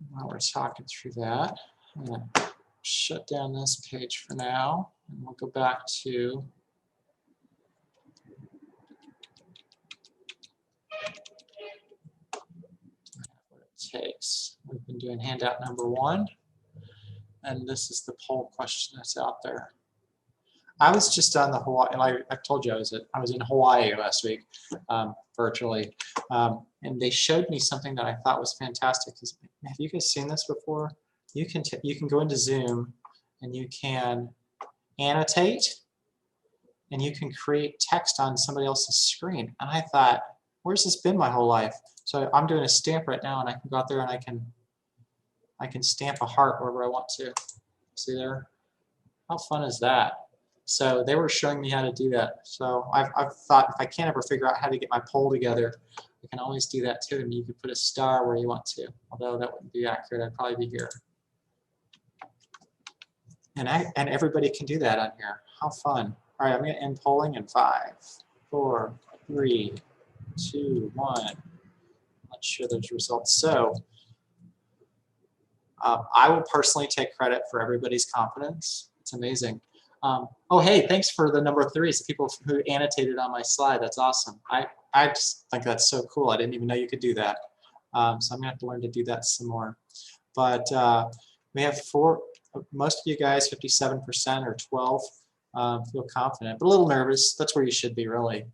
While we're talking through that, I'm going to shut down this page for now, and we'll go back to what it takes. We've been doing handout number 1, and this is the poll question that's out there. I was just on the Hawaii, and I told you I was in Hawaii last week, virtually, and they showed me something that I thought was fantastic. Have you guys seen this before? You can go into Zoom, and you can annotate, and you can create text on somebody else's screen. And I thought, where's this been my whole life? So I'm doing a stamp right now, and I can go out there and I can stamp a heart wherever I want to. See there? How fun is that? So they were showing me how to do that. So I've thought if I can't ever figure out how to get my poll together, I can always do that too. And you could put a star where you want to, although that wouldn't be accurate. I'd probably be here. And everybody can do that on here. How fun. All right, I'm going to end polling in 5, 4, 3, 2, 1. Let's share those results. So I will personally take credit for everybody's confidence. It's amazing. Oh, hey, thanks for the number 3s, people who annotated on my slide. That's awesome. I just think that's so cool. I didn't even know you could do that. So I'm going to have to learn to do that some more. But we have 4, most of you guys, 57% or 12, feel confident, but a little nervous. That's where you should be, really.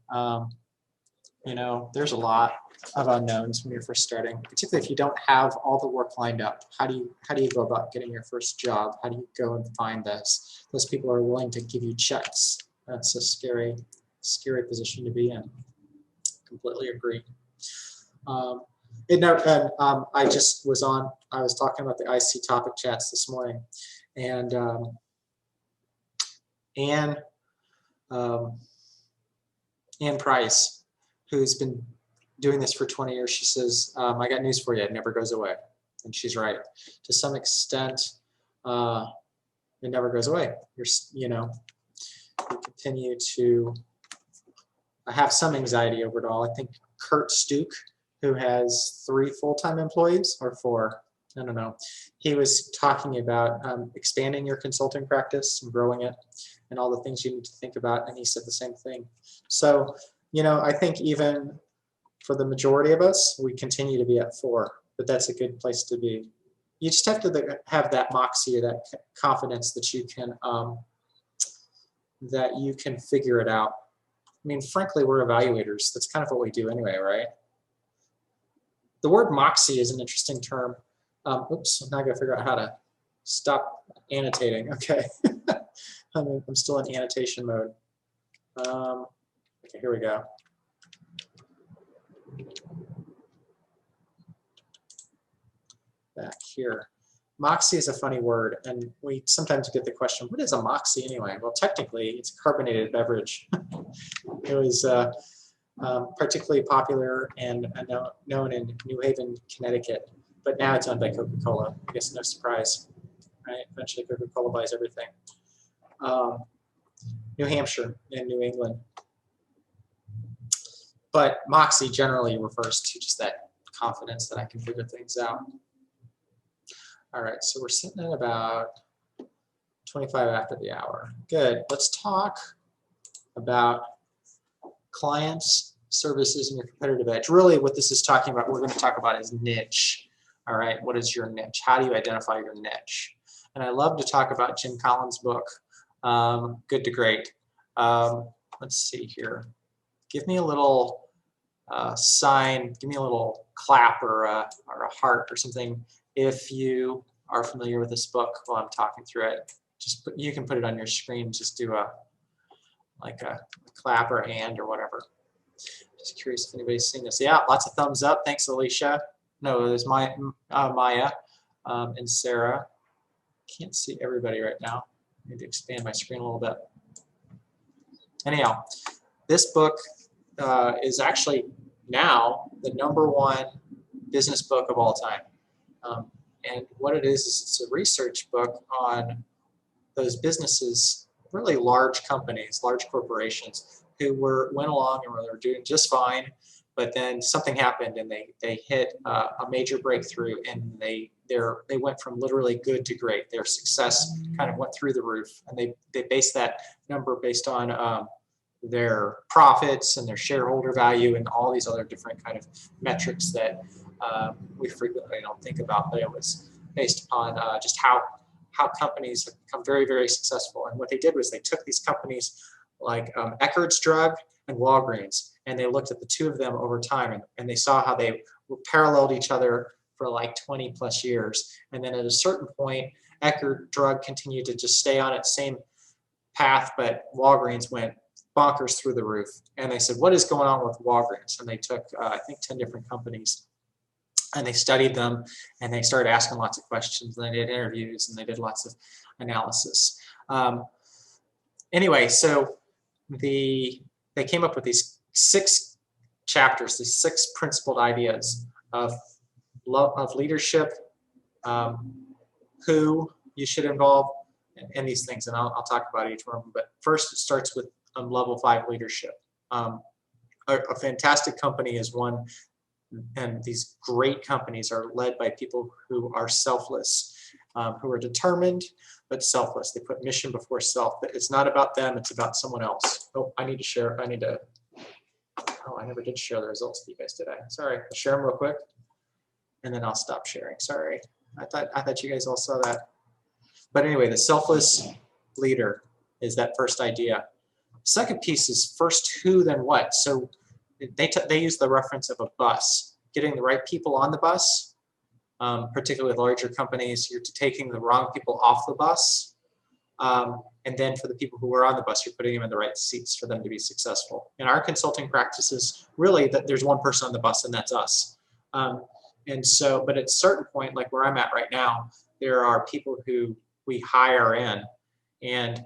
You know, there's a lot of unknowns when you're first starting, particularly if you don't have all the work lined up. How do you go about getting your first job? How do you go and find this? Those people are willing to give you checks. That's a scary position to be in. Completely agree. I was talking about the IC topic chats this morning, and Ann Price, who's been doing this for 20 years, she says, I got news for you, it never goes away. And she's right. To some extent, it never goes away. You continue to have some anxiety over it all. I think Kurt Stuke, who has 3 full-time employees, or 4, I don't know, he was talking about expanding your consulting practice and growing it and all the things you need to think about, and he said the same thing. So, I think even for the majority of us, we continue to be at 4, but that's a good place to be. You just have to have that moxie, or that confidence that you can figure it out. I mean, frankly, we're evaluators. That's kind of what we do anyway, right? The word moxie is an interesting term. Oops, now I gotta figure out how to stop annotating. Okay, I'm still in annotation mode. Okay, here we go. Back here. Moxie is a funny word, and we sometimes get the question, what is a moxie anyway? Well, technically, it's a carbonated beverage. It was particularly popular and known in New Haven, Connecticut, but now it's owned by Coca-Cola. I guess no surprise, right? Eventually, Coca-Cola buys everything. New Hampshire and New England. But moxie generally refers to just that confidence that I can figure things out. All right, so we're sitting at about 25 after the hour. Good. Let's talk about clients, services, and your competitive edge. Really, what this is talking about, we're going to talk about is niche. All right, what is your niche? How do you identify your niche? And I love to talk about Jim Collins' book, Good to Great. Let's see here. Give me a little sign, give me a little clap or a heart or something if you are familiar with this book while I'm talking through it. Just you can put it on your screen. Just do a clap or a hand or whatever. Just curious if anybody's seen this. Yeah, lots of thumbs up. Thanks, Alicia. No, there's Maya and Sarah. Can't see everybody right now. I need to expand my screen a little bit. Anyhow, this book is actually now the #1 business book of all time. And what it is it's a research book on those businesses, really large companies, large corporations, who went along and were doing just fine, but then something happened and they hit a major breakthrough, and they went from literally good to great. Their success kind of went through the roof, and they based that number based on their profits and their shareholder value and all these other different kind of metrics that we frequently don't think about, but it was based upon just how companies have become very, very successful. And what they did was they took these companies like Eckerd's Drug and Walgreens, and they looked at the two of them over time, and they saw how they paralleled each other for like 20 plus years. And then at a certain point, Eckerd Drug continued to just stay on its same path, but Walgreens went bonkers through the roof. And they said, what is going on with Walgreens? And they took, I think, 10 different companies, and they studied them, and they started asking lots of questions, and they did interviews, and they did lots of analysis. Anyway, so they came up with these 6 chapters, these 6 principled ideas of leadership, who you should involve, and these things, and I'll talk about each one of them. But first, it starts with level 5 leadership. A fantastic company is one, and these great companies are led by people who are selfless, who are determined but selfless. They put mission before self. It's not about them, it's about someone else. Oh, I need to share. I never did share the results with you guys, did I? Sorry. I'll share them real quick, and then I'll stop sharing. Sorry. I thought you guys all saw that. But anyway, the selfless leader is that first idea. Second piece is first who, then what. So they use the reference of a bus, getting the right people on the bus, particularly with larger companies. You're taking the wrong people off the bus, and then for the people who are on the bus, you're putting them in the right seats for them to be successful. In our consulting practices, really, that there's one person on the bus, and that's us. And so, but at a certain point, like where I'm at right now, there are people who we hire in, and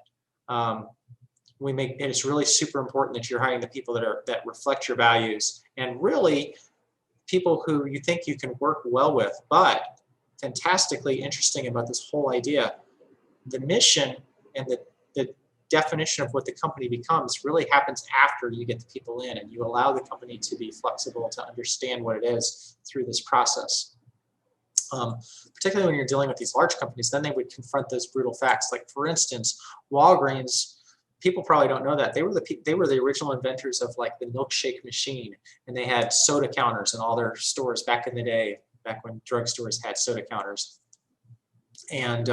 it's really super important that you're hiring the people that reflect your values, and really people who you think you can work well with. But fantastically interesting about this whole idea, the mission and the definition of what the company becomes really happens after you get the people in, and you allow the company to be flexible to understand what it is through this process. Particularly when you're dealing with these large companies, then they would confront those brutal facts. Like, for instance, Walgreens, people probably don't know that they were the original inventors of like the milkshake machine, and they had soda counters in all their stores back in the day, back when drugstores had soda counters. And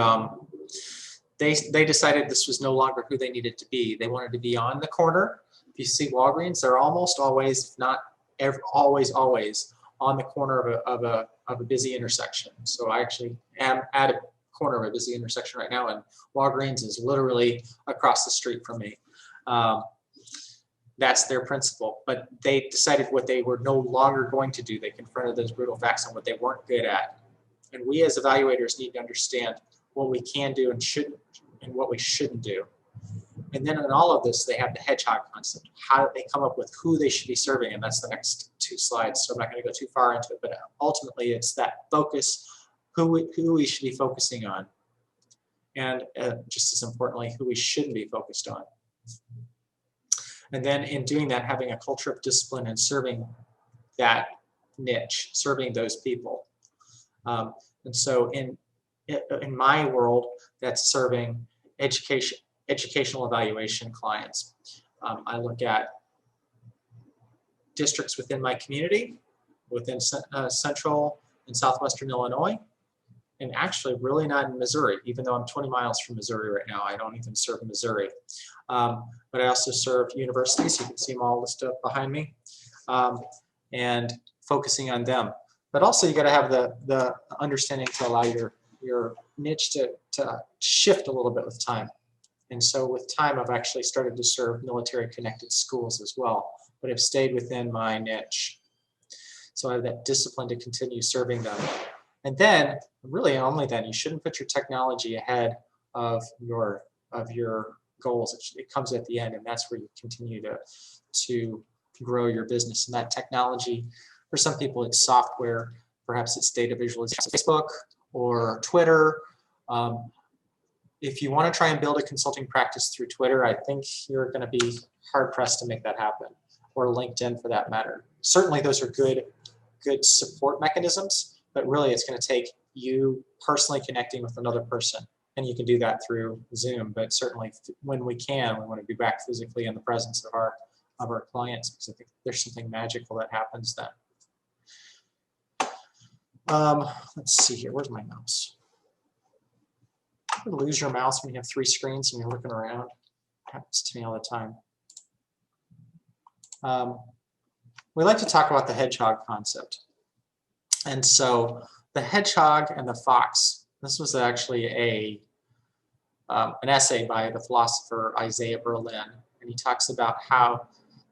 they decided this was no longer who they needed to be. They wanted to be on the corner. If you see Walgreens, they're almost always, if not always on the corner of a busy intersection. So I actually am at a corner of a busy intersection right now, and Walgreens is literally across the street from me. That's their principle. But they decided what they were no longer going to do. They confronted those brutal facts on what they weren't good at. And we as evaluators need to understand what we can do and shouldn't, and what we shouldn't do. And then in all of this, they have the hedgehog concept. How do they come up with who they should be serving? And that's the next 2 slides. So I'm not going to go too far into it, but ultimately it's that focus, who we should be focusing on. And just as importantly, who we shouldn't be focused on. And then in doing that, having a culture of discipline and serving that niche, serving those people. And so in my world, that's serving educational evaluation clients. I look at districts within my community, within central and southwestern Illinois, and actually really not in Missouri, even though I'm 20 miles from Missouri right now. I don't even serve Missouri. But I also serve universities. You can see them all listed up behind me. and focusing on them. But also you got to have the understanding to allow your niche to shift a little bit with time. And so with time, I've actually started to serve military connected schools as well, but have stayed within my niche. So I have that discipline to continue serving them. And then, really only then, you shouldn't put your technology ahead of your goals. It comes at the end, and that's where you continue to grow your business. And that technology, for some people, it's software. Perhaps it's data visualization, Facebook or Twitter. If you want to try and build a consulting practice through Twitter, I think you're going to be hard-pressed to make that happen, or LinkedIn for that matter. Certainly those are good support mechanisms, but really it's going to take you personally connecting with another person. And you can do that through Zoom, but certainly when we can, we want to be back physically in the presence of our clients, because I think there's something magical that happens then. Let's see here, where's my mouse? You lose your mouse when you have 3 screens and you're looking around. It happens to me all the time. We like to talk about the hedgehog concept. And so the hedgehog and the fox, this was actually an essay by the philosopher Isaiah Berlin. And he talks about how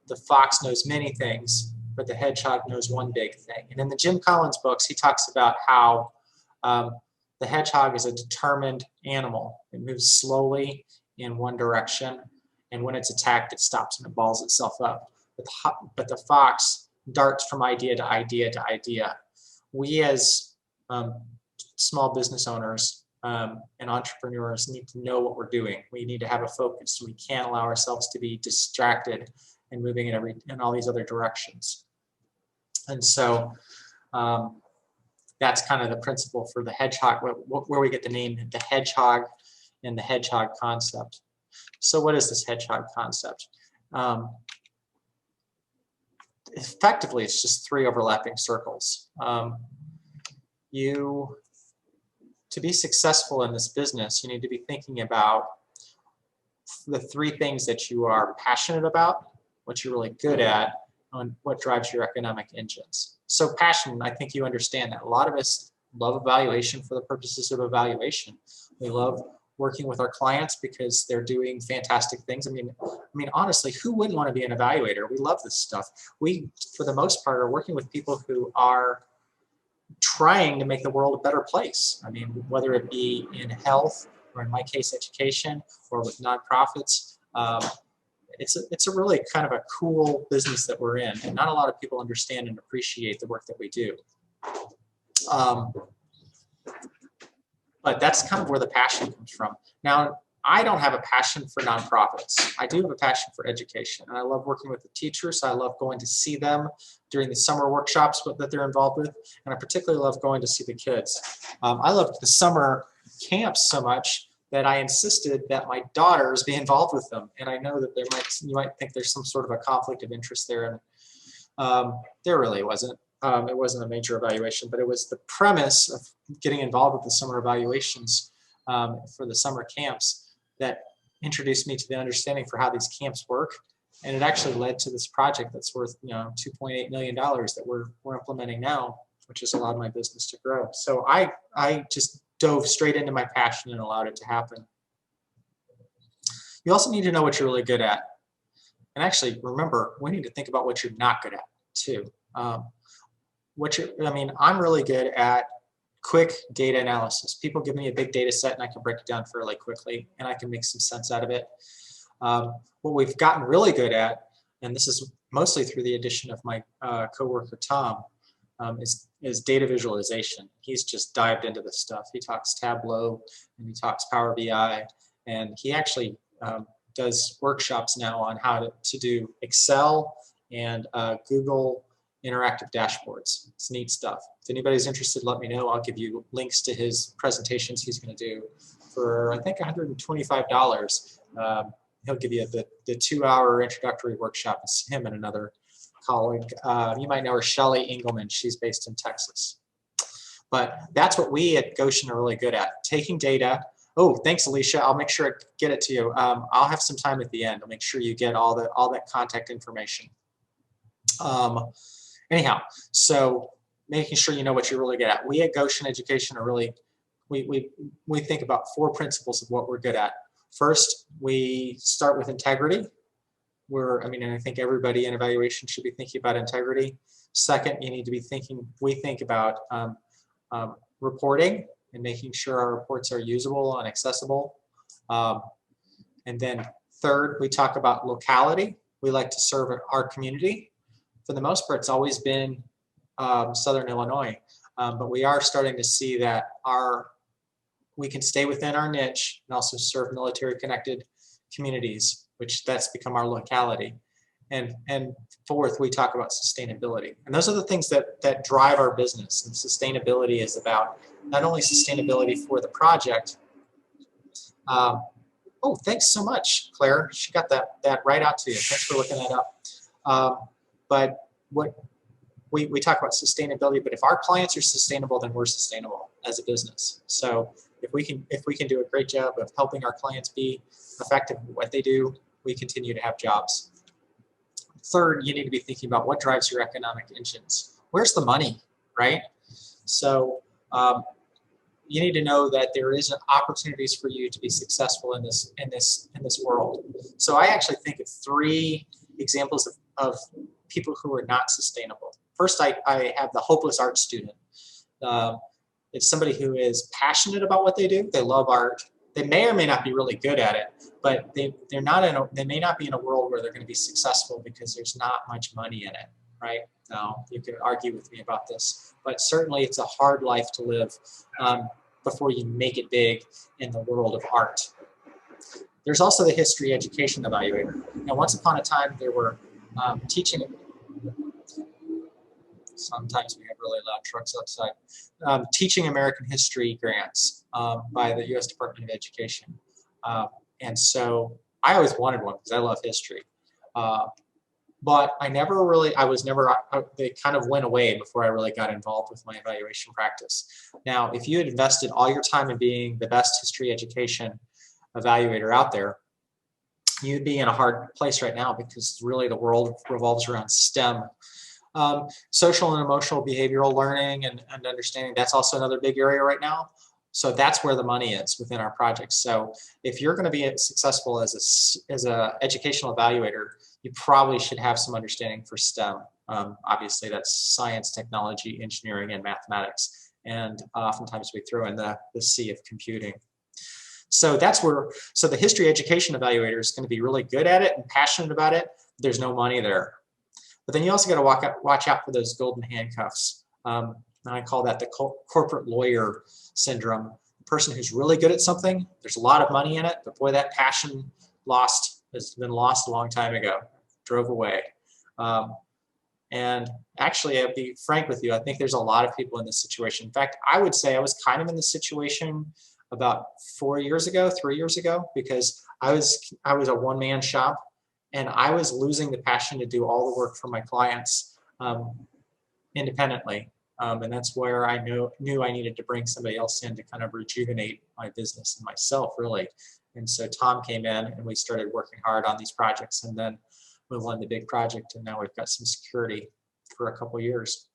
the fox knows many things, but the hedgehog knows one big thing. And in the Jim Collins books, he talks about how the hedgehog is a determined animal. It moves slowly in one direction, and when it's attacked, it stops and it balls itself up. But the fox darts from idea to idea to idea. We as small business owners and entrepreneurs need to know what we're doing. We need to have a focus. We can't allow ourselves to be distracted and moving in all these other directions. And so that's kind of the principle for the hedgehog, where we get the name the hedgehog and the hedgehog concept. So what is this hedgehog concept? Effectively, it's just 3 overlapping circles. To be successful in this business, you need to be thinking about the 3 things that you are passionate about, what you're really good at, and what drives your economic engines. So passion, I think you understand that. A lot of us love evaluation for the purposes of evaluation. We love working with our clients because they're doing fantastic things. I mean, honestly, who wouldn't want to be an evaluator? We love this stuff. We, for the most part, are working with people who are trying to make the world a better place. I mean, whether it be in health, or in my case, education, or with nonprofits. It's a really kind of a cool business that we're in, and not a lot of people understand and appreciate the work that we do. But that's kind of where the passion comes from. Now, I don't have a passion for nonprofits. I do have a passion for education, and I love working with the teachers. I love going to see them during the summer workshops that they're involved with, and I particularly love going to see the kids. I loved the summer camps so much that I insisted that my daughters be involved with them. And I know that you might think there's some sort of a conflict of interest there, and there really wasn't. It wasn't a major evaluation, but it was the premise of getting involved with the summer evaluations for the summer camps that introduced me to the understanding for how these camps work. And it actually led to this project that's worth $2.8 million that we're implementing now, which has allowed my business to grow. So I just dove straight into my passion and allowed it to happen. You also need to know what you're really good at. And actually, remember, we need to think about what you're not good at too. I'm really good at quick data analysis. People give me a big data set and I can break it down fairly quickly and I can make some sense out of it. What we've gotten really good at, and this is mostly through the addition of my coworker Tom, is data visualization. He's just dived into this stuff. He talks Tableau and he talks Power BI, and he actually does workshops now on how to do Excel and Google interactive dashboards. It's neat stuff. If anybody's interested, let me know. I'll give you links to his presentations he's going to do for, I think, $125. He'll give you the 2-hour introductory workshop. It's him and another colleague. You might know her, Shelley Engelman. She's based in Texas. But that's what we at Goshen are really good at, taking data. Oh, thanks, Alicia. I'll make sure I get it to you. I'll have some time at the end. I'll make sure you get all that contact information. anyhow, so making sure you know what you're really good at. We at Goshen Education are really, we think about 4 principles of what we're good at. First, we start with integrity. And I think everybody in evaluation should be thinking about integrity. Second, you need to be thinking, we think about reporting and making sure our reports are usable and accessible. And then third, we talk about locality. We like to serve our community. For the most part, it's always been Southern Illinois, but we are starting to see that we can stay within our niche and also serve military-connected communities, which that's become our locality. And fourth, we talk about sustainability. And those are the things that drive our business. And sustainability is about not only sustainability for the project. Oh, thanks so much, Claire. She got that right out to you. Thanks for looking that up. But what we talk about sustainability, but if our clients are sustainable, then we're sustainable as a business. So if we can do a great job of helping our clients be effective at what they do, we continue to have jobs. Third, you need to be thinking about what drives your economic engines. Where's the money, right? So you need to know that there is opportunities for you to be successful in this world. So I actually think of 3 examples of people who are not sustainable. First, I have the hopeless art student. It's somebody who is passionate about what they do. They love art. They may or may not be really good at it, but they may not be in a world where they're going to be successful because there's not much money in it, right? Now, you can argue with me about this, but certainly it's a hard life to live before you make it big in the world of art. There's also the history education evaluator. Now, once upon a time, there were teaching. Sometimes we have really loud trucks outside. Teaching American history grants by the U.S. Department of Education. And so I always wanted one because I love history. But they kind of went away before I really got involved with my evaluation practice. Now, if you had invested all your time in being the best history education evaluator out there, you'd be in a hard place right now because really the world revolves around STEM. Social and emotional behavioral learning and understanding, that's also another big area right now. So that's where the money is within our projects. So if you're going to be successful as a educational evaluator, you probably should have some understanding for STEM. Obviously, that's science, technology, engineering, and mathematics. And oftentimes we throw in the C of computing. So the history education evaluator is going to be really good at it and passionate about it. There's no money there. But then you also got to watch out for those golden handcuffs. And I call that the corporate lawyer syndrome. The person who's really good at something, there's a lot of money in it, but boy, that passion has been lost a long time ago, drove away. And actually, I'll be frank with you, I think there's a lot of people in this situation. In fact, I would say I was kind of in this situation about 3 years ago, because I was a one-man shop, and I was losing the passion to do all the work for my clients independently. And that's where I knew I needed to bring somebody else in to kind of rejuvenate my business and myself, really. And so Tom came in and we started working hard on these projects, and then we won the big project, and now we've got some security for a couple of years.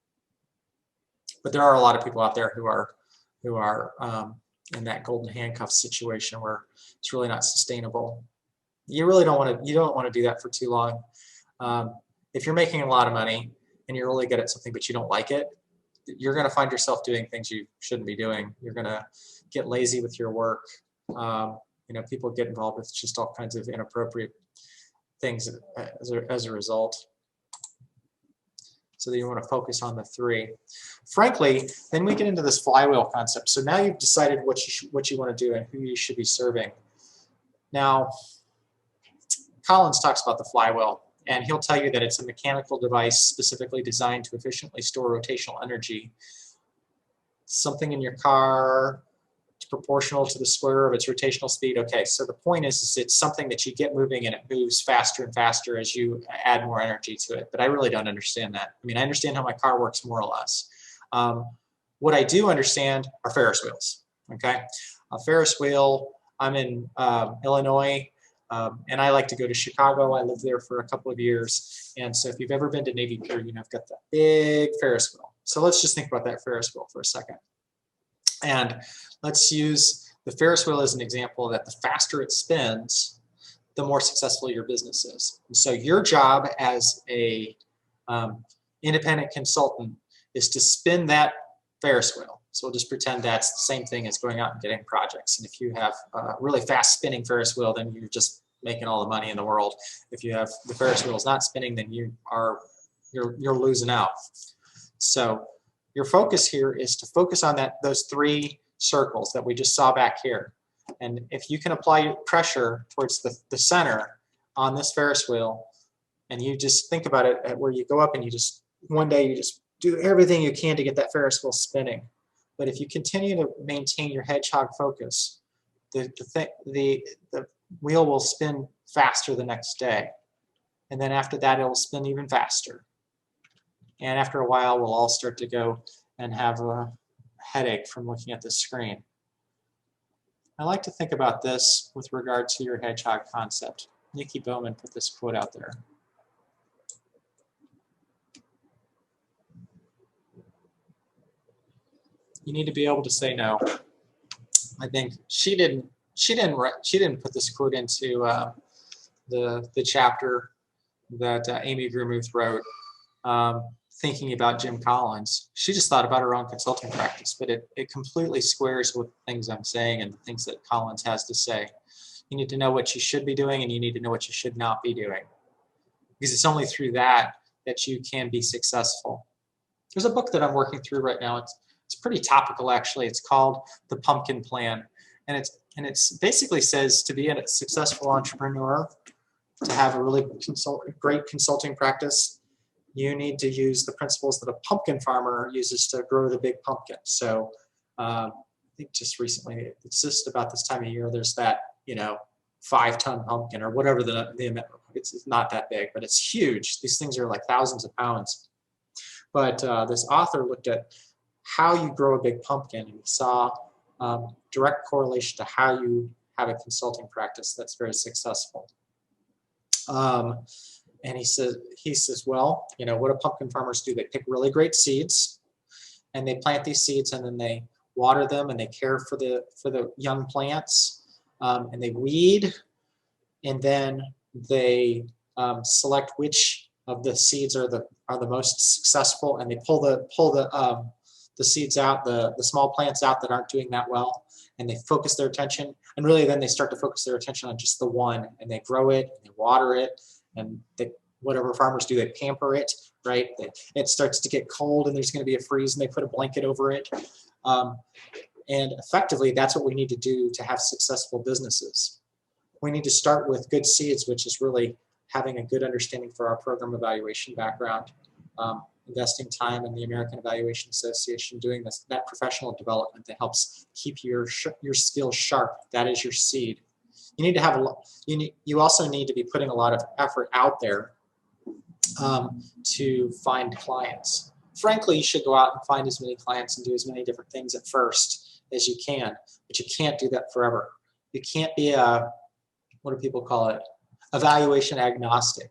But there are a lot of people out there who are in that golden handcuff situation where it's really not sustainable. You really don't want to do that for too long. If you're making a lot of money and you're really good at something but you don't like it, you're going to find yourself doing things you shouldn't be doing. You're going to get lazy with your work. People get involved with just all kinds of inappropriate things as a result. So that you want to focus on the 3. Frankly, then we get into this flywheel concept. So now you've decided what you want to do and who you should be serving. Now, Collins talks about the flywheel, and he'll tell you that it's a mechanical device specifically designed to efficiently store rotational energy. Something in your car, it's proportional to the square of its rotational speed. Okay, so the point is it's something that you get moving and it moves faster and faster as you add more energy to it. But I really don't understand that. I mean, I understand how my car works more or less. What I do understand are Ferris wheels. Okay, a Ferris wheel. I'm in Illinois. And I like to go to Chicago. I lived there for a couple of years. And so if you've ever been to Navy Pier, you know, I've got that big Ferris wheel. So let's just think about that Ferris wheel for a second. And let's use the Ferris wheel as an example that the faster it spins, the more successful your business is. And so your job as a independent consultant is to spin that Ferris wheel. So we'll just pretend that's the same thing as going out and getting projects. And if you have a really fast spinning Ferris wheel, then you're just making all the money in the world. If you have the Ferris wheel is not spinning, then you're losing out. So your focus here is to focus on those 3 circles that we just saw back here. And if you can apply pressure towards the center on this Ferris wheel, and you just think about it at where you go up and you just, one day you just do everything you can to get that Ferris wheel spinning. But if you continue to maintain your hedgehog focus, the wheel will spin faster the next day. And then after that, it will spin even faster. And after a while, we'll all start to go and have a headache from looking at the screen. I like to think about this with regard to your hedgehog concept. Nikki Bowman put this quote out there. You need to be able to say no. I think she didn't put this quote into the chapter that Amy Grumuth wrote, thinking about Jim Collins. She just thought about her own consulting practice, but it completely squares with the things I'm saying and the things that Collins has to say. You need to know what you should be doing, and you need to know what you should not be doing, because it's only through that you can be successful. There's a book that I'm working through right now. It's pretty topical, actually. It's called The Pumpkin Plan, and it's basically says to be a successful entrepreneur, to have a really great consulting practice, you need to use the principles that a pumpkin farmer uses to grow the big pumpkin. So I think just recently, it's just about this time of year, there's that, 5-ton pumpkin or whatever the amount. It's not that big, but it's huge. These things are like thousands of pounds. But this author looked at how you grow a big pumpkin, and he saw direct correlation to how you have a consulting practice that's very successful. And he says, well, what do pumpkin farmers do? They pick really great seeds, and they plant these seeds, and then they water them, and they care for the young plants, and they weed, and then they select which of the seeds are the most successful, and they pull the seeds out, the small plants out that aren't doing that well, and they focus their attention, and really then they start to focus their attention on just the one, and they grow it, and they water it, and whatever farmers do, they pamper it, right? It starts to get cold, and there's going to be a freeze, and they put a blanket over it. And effectively, that's what we need to do to have successful businesses. We need to start with good seeds, which is really having a good understanding for our program evaluation background, investing time in the American Evaluation Association, doing that professional development that helps keep your skills sharp. That is your seed. You need to have you also need to be putting a lot of effort out there to find clients. Frankly, you should go out and find as many clients and do as many different things at first as you can, but you can't do that forever. You can't be what do people call it? Evaluation agnostic.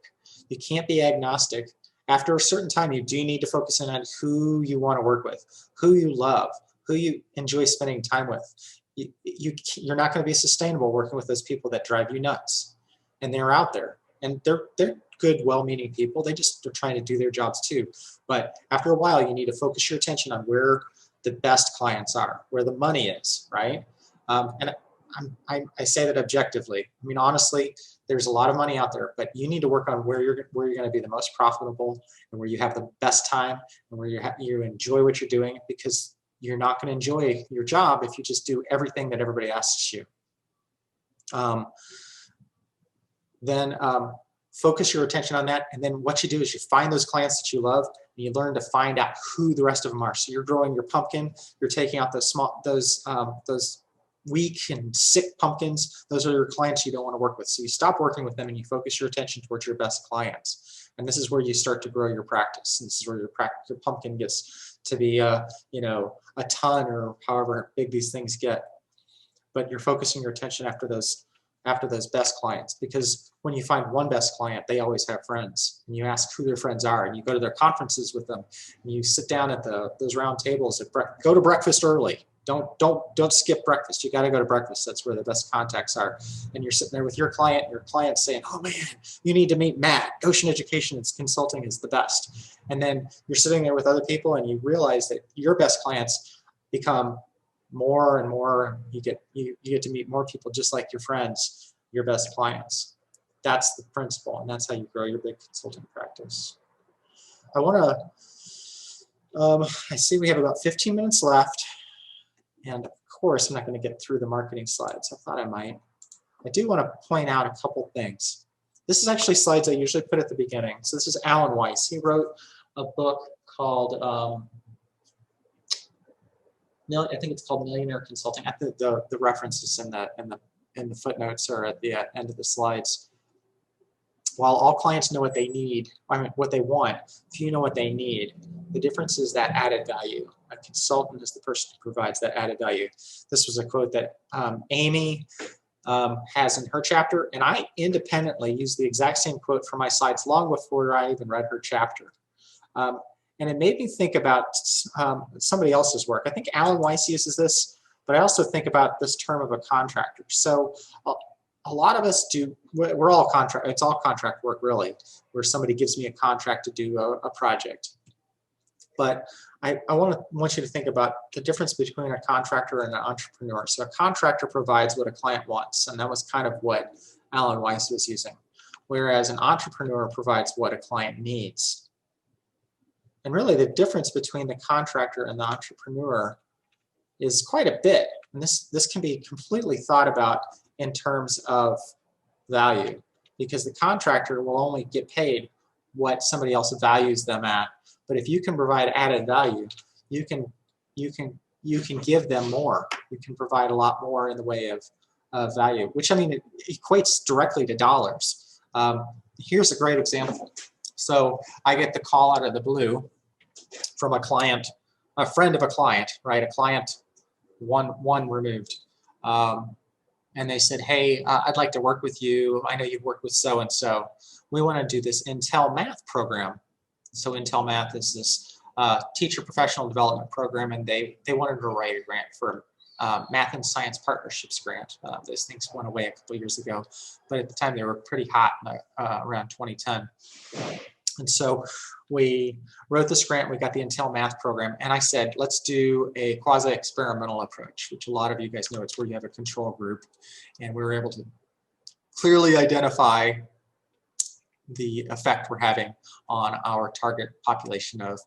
You can't be agnostic. After a certain time, you do need to focus in on who you want to work with, who you love, who you enjoy spending time with. You're not going to be sustainable working with those people that drive you nuts. And they're out there. And they're good, well-meaning people. They're trying to do their jobs too. But after a while, you need to focus your attention on where the best clients are, where the money is, right? And I say that objectively. I mean, honestly, there's a lot of money out there, but you need to work on where you're going to be the most profitable, and where you have the best time, and where you enjoy what you're doing, because you're not going to enjoy your job if you just do everything that everybody asks you. Then focus your attention on that, and then what you do is you find those clients that you love, and you learn to find out who the rest of them are. So you're growing your pumpkin, you're taking out those weak and sick pumpkins. Those are your clients you don't want to work with. So you stop working with them, and you focus your attention towards your best clients. And this is where you start to grow your practice. And this is where your pumpkin gets to be a ton, or however big these things get. But you're focusing your attention after those after those best clients, because when you find one best client, they always have friends, and you ask who their friends are, and you go to their conferences with them, and you sit down at those round tables go to breakfast early. Don't skip breakfast. You got to go to breakfast. That's where the best contacts are. And you're sitting there with your client saying, "Oh man, you need to meet Matt. Ocean Education and Consulting is the best." And then you're sitting there with other people, and you realize that your best clients become more and more. You get to meet more people just like your friends, your best clients. That's the principle, and that's how you grow your big consulting practice. I see we have about 15 minutes left. And of course, I'm not going to get through the marketing slides. I thought I might. I do want to point out a couple things. This is actually slides I usually put at the beginning. So this is Alan Weiss. He wrote a book called, I think it's called Millionaire Consulting. I think the references in the footnotes are at the end of the slides. While all clients know what they need, what they want, few know what they need. The difference is that added value. A consultant is the person who provides that added value. This was a quote that Amy has in her chapter, and I independently used the exact same quote for my slides long before I even read her chapter. And it made me think about somebody else's work. I think Alan Weiss uses this, but I also think about this term of a contractor. So a lot of us we're all contract, it's all contract work really, where somebody gives me a contract to do a project. But I want you to think about the difference between a contractor and an entrepreneur. So a contractor provides what a client wants, and that was kind of what Alan Weiss was using. Whereas an entrepreneur provides what a client needs. And really the difference between the contractor and the entrepreneur is quite a bit. And this can be completely thought about in terms of value, because the contractor will only get paid what somebody else values them at. But if you can provide added value, you can give them more. You can provide a lot more in the way of value, which I mean it equates directly to dollars. Here's a great example. So I get the call out of the blue from a client, a friend of a client, right? A client one removed. And they said, "Hey, I'd like to work with you. I know you've worked with so-and-so. We want to do this Intel Math program." So Intel Math is this teacher professional development program, and they wanted to write a grant for Math and Science Partnerships grant. Those things went away a couple years ago, but at the time they were pretty hot around 2010. And so we wrote this grant, we got the Intel Math program, and I said, let's do a quasi-experimental approach, which a lot of you guys know. It's where you have a control group, and we were able to clearly identify the effect we're having on our target population of,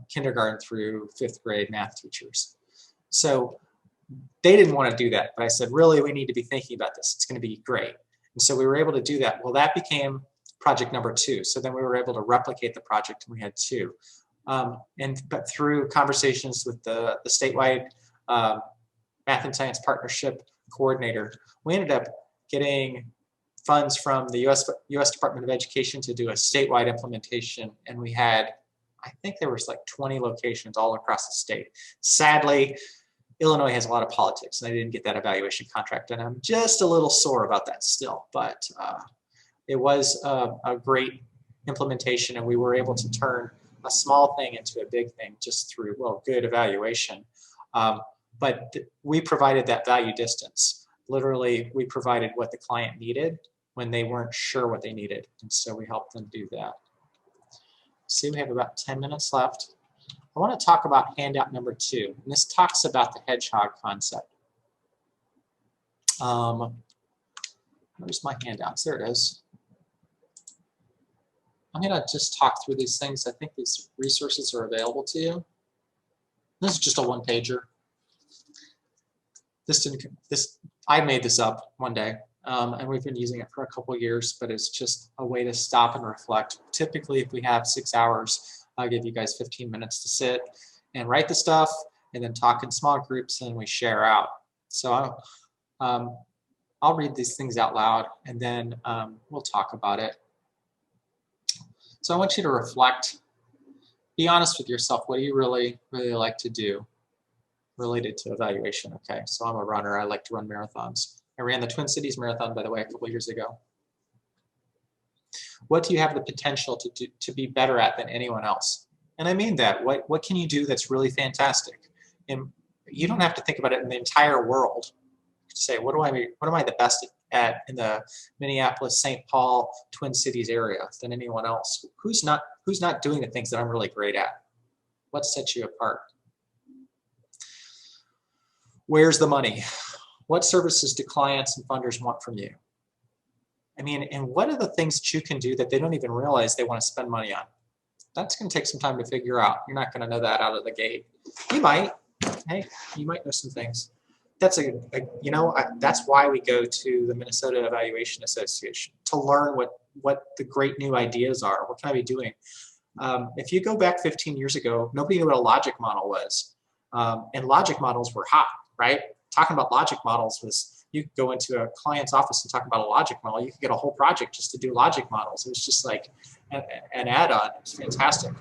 kindergarten through 5th grade math teachers. So they didn't want to do that, but I said, really, we need to be thinking about this. It's going to be great. And so we were able to do that. Well, that became project number 2. So then we were able to replicate the project, and we had 2. But through conversations with the statewide Math and Science Partnership coordinator, we ended up getting funds from the U.S. Department of Education to do a statewide implementation, and we had, I think there was like 20 locations all across the state. Sadly, Illinois has a lot of politics, and I didn't get that evaluation contract, and I'm just a little sore about that still, but it was a great implementation, and we were able to turn a small thing into a big thing just through, well, good evaluation. But we provided that value distance. Literally, we provided what the client needed when they weren't sure what they needed, and so we helped them do that. See, we have about 10 minutes left. I want to talk about handout number 2, and this talks about the hedgehog concept. Where's my handouts? There it is. I'm going to just talk through these things. I think these resources are available to you. This is just a one-pager. I made this up one day, and we've been using it for a couple of years, but it's just a way to stop and reflect. Typically, if we have 6 hours, I'll give you guys 15 minutes to sit and write the stuff, and then talk in small groups, and we share out. So I'll read these things out loud, and then we'll talk about it. So I want you to reflect, be honest with yourself. What do you really like to do related to evaluation? Okay, so I'm a runner. I like to run marathons. I ran the Twin Cities Marathon, by the way, a couple of years ago. What do you have the potential to be better at than anyone else? And I mean that. What can you do that's really fantastic? And you don't have to think about it in the entire world. Say, what am I the best at in the Minneapolis, St. Paul, Twin Cities area than anyone else? Who's not doing the things that I'm really great at? What sets you apart? Where's the money? What services do clients and funders want from you? I mean, and what are the things that you can do that they don't even realize they want to spend money on? That's going to take some time to figure out. You're not going to know that out of the gate. You might. Hey, you might know some things. That's that's why we go to the Minnesota Evaluation Association, to learn what the great new ideas are. What can I be doing? If you go back 15 years ago, nobody knew what a logic model was. And logic models were hot, right? Talking about logic models was, you could go into a client's office and talk about a logic model. You could get a whole project just to do logic models. It was just like an add-on. It was fantastic.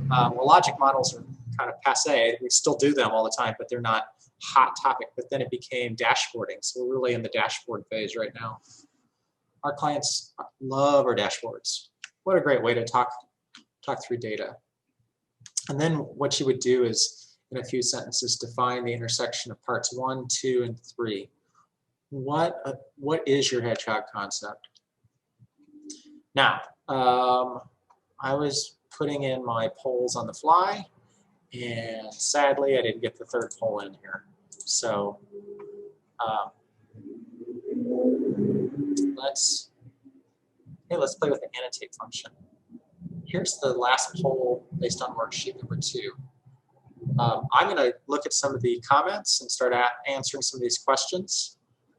Well, logic models are kind of passe. We still do them all the time, but they're not hot topic. But then it became dashboarding. So we're really in the dashboard phase right now. Our clients love our dashboards. What a great way to talk through data. And then what you would do is, in a few sentences, define the intersection of parts 1, 2, and 3. What is your hedgehog concept? Now, I was putting in my polls on the fly, and sadly, I didn't get the third poll in here. So let's play with the annotate function. Here's the last poll based on worksheet number 2. I'm going to look at some of the comments and start answering some of these questions.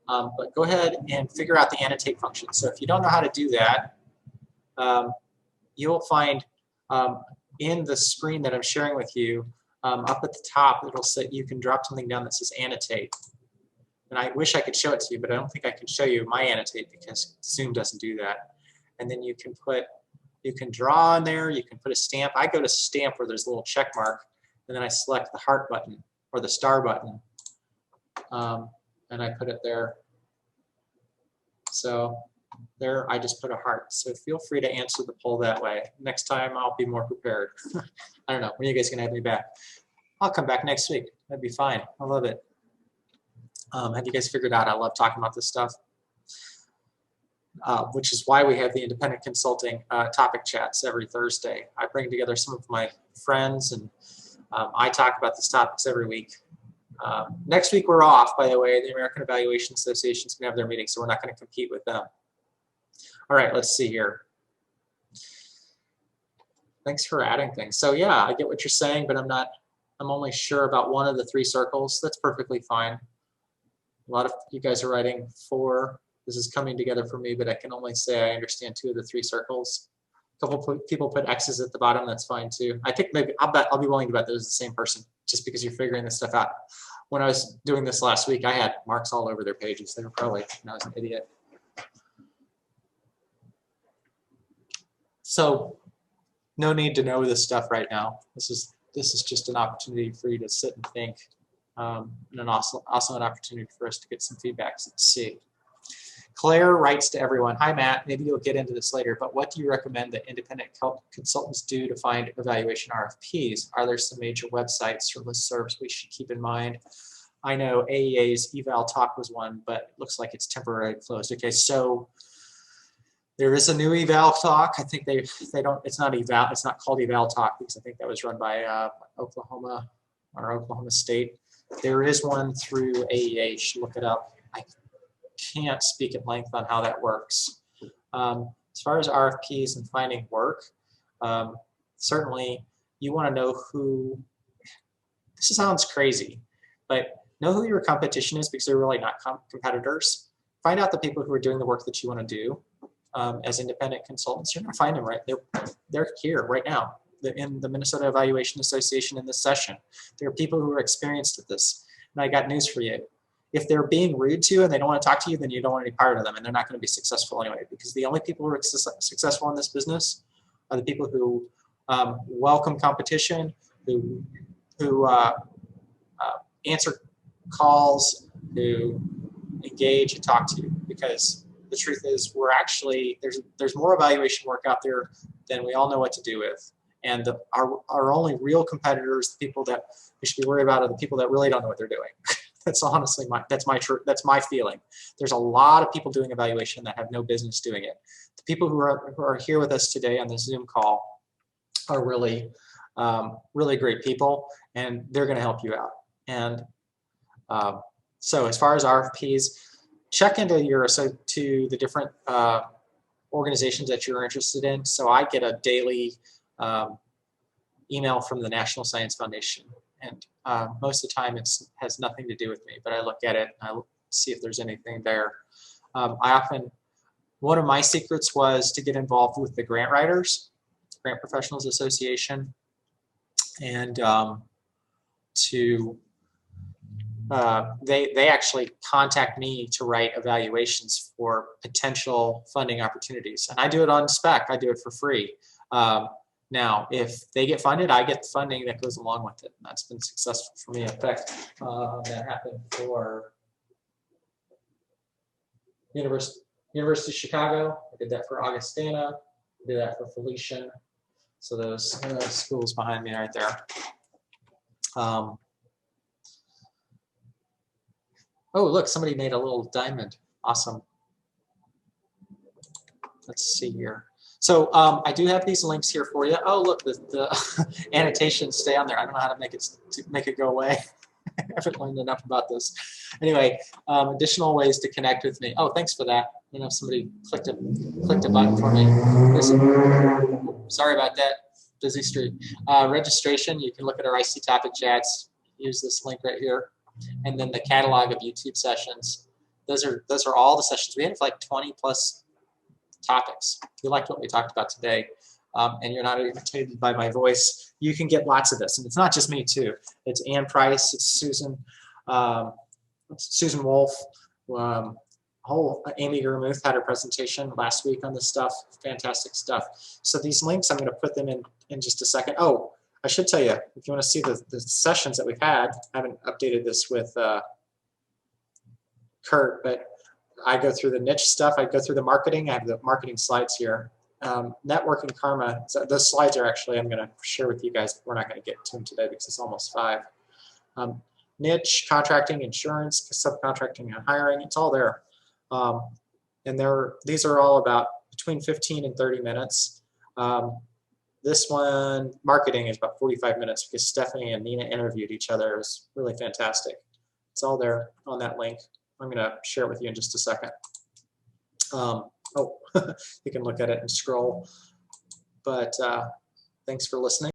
But go ahead and figure out the annotate function. So if you don't know how to do that, you'll find in the screen that I'm sharing with you, up at the top, it'll say you can drop something down that says annotate. And I wish I could show it to you, but I don't think I can show you my annotate because Zoom doesn't do that. And then you can draw in there, you can put a stamp. I go to stamp where there's a little check mark, and then I select the heart button or the star button. And I put it there. So there, I just put a heart. So feel free to answer the poll that way. Next time, I'll be more prepared. I don't know, when are you guys gonna have me back? I'll come back next week. That'd be fine. I love it. Have you guys figured out I love talking about this stuff? Which is why we have the independent consulting topic chats every Thursday. I bring together some of my friends, and I talk about these topics every week. Next week we're off, by the way. The American Evaluation Association is going to have their meeting, so we're not going to compete with them. All right, let's see here. Thanks for adding things. So yeah, I get what you're saying, but I'm only sure about one of the 3 circles. That's perfectly fine. A lot of you guys are writing 4. This is coming together for me, but I can only say I understand 2 of the 3 circles. A couple people put X's at the bottom. That's fine too. I think maybe I'll be willing to bet that it was the same person, just because you're figuring this stuff out. When I was doing this last week, I had marks all over their pages. They were probably, I was an idiot. So no need to know this stuff right now. This is just an opportunity for you to sit and think, and also an opportunity for us to get some feedback. Let's see. Claire writes to everyone, hi Matt, maybe you'll get into this later, but what do you recommend that independent consultants do to find evaluation RFPs? Are there some major websites or listservs we should keep in mind? I know AEA's Eval Talk was one, but it looks like it's temporarily closed. Okay, so there is a new Eval Talk. I think it's not called Eval Talk because I think that was run by Oklahoma State. There is one through AEA, you should look it up. I can't speak at length on how that works. As far as RFPs and finding work, certainly you want to know who, this sounds crazy, but know who your competition is because they're really not competitors. Find out the people who are doing the work that you want to do as independent consultants. You're going to find them right there. They're here right now in the Minnesota Evaluation Association in this session. There are people who are experienced at this. And I got news for you. If they're being rude to you and they don't want to talk to you, then you don't want any part of them, and they're not going to be successful anyway, because the only people who are successful in this business are the people who welcome competition, who answer calls, who engage and talk to you, because the truth is we're actually, there's more evaluation work out there than we all know what to do with. And our only real competitors, the people that we should be worried about, are the people that really don't know what they're doing. That's honestly that's my feeling. There's a lot of people doing evaluation that have no business doing it. The people who are here with us today on this Zoom call are really, really great people, and they're going to help you out. And so as far as RFPs, check into to the different organizations that you're interested in. So I get a daily email from the National Science Foundation, and most of the time it has nothing to do with me, but I look at it and I see if there's anything there. One of my secrets was to get involved with the Grant Writers, Grant Professionals Association, and they actually contact me to write evaluations for potential funding opportunities, and I do it on spec. I do it for free. Now, if they get funded, I get the funding that goes along with it. And that's been successful for me. In fact, that happened for University of Chicago. I did that for Augustana. I did that for Felician. So those schools behind me right there. Oh, look, somebody made a little diamond. Awesome. Let's see here. So I do have these links here for you. Oh, look, the annotations stay on there. I don't know how to make it go away. I haven't learned enough about this. Anyway, additional ways to connect with me. Oh, thanks for that. You know, somebody clicked a button for me. Sorry about that. Busy street. Registration. You can look at our IC topic chats. Use this link right here, and then the catalog of YouTube sessions. Those are all the sessions. We have like 20 plus topics. If you liked what we talked about today, and you're not irritated by my voice, you can get lots of this. And it's not just me too. It's Ann Price, it's Susan Wolf, Amy Gurmuth had her presentation last week on this stuff. Fantastic stuff. So these links, I'm going to put them in just a second. Oh, I should tell you, if you want to see the sessions that we've had, I haven't updated this with Kurt, but I go through the niche stuff. I go through the marketing. I have the marketing slides here. Networking karma. So those slides are actually, I'm going to share with you guys. We're not going to get to them today because it's almost 5. Niche, contracting, insurance, subcontracting, and hiring. It's all there. And these are all about between 15 and 30 minutes. This one, marketing, is about 45 minutes because Stephanie and Nina interviewed each other. It was really fantastic. It's all there on that link. I'm going to share it with you in just a second. Oh, you can look at it and scroll. But thanks for listening.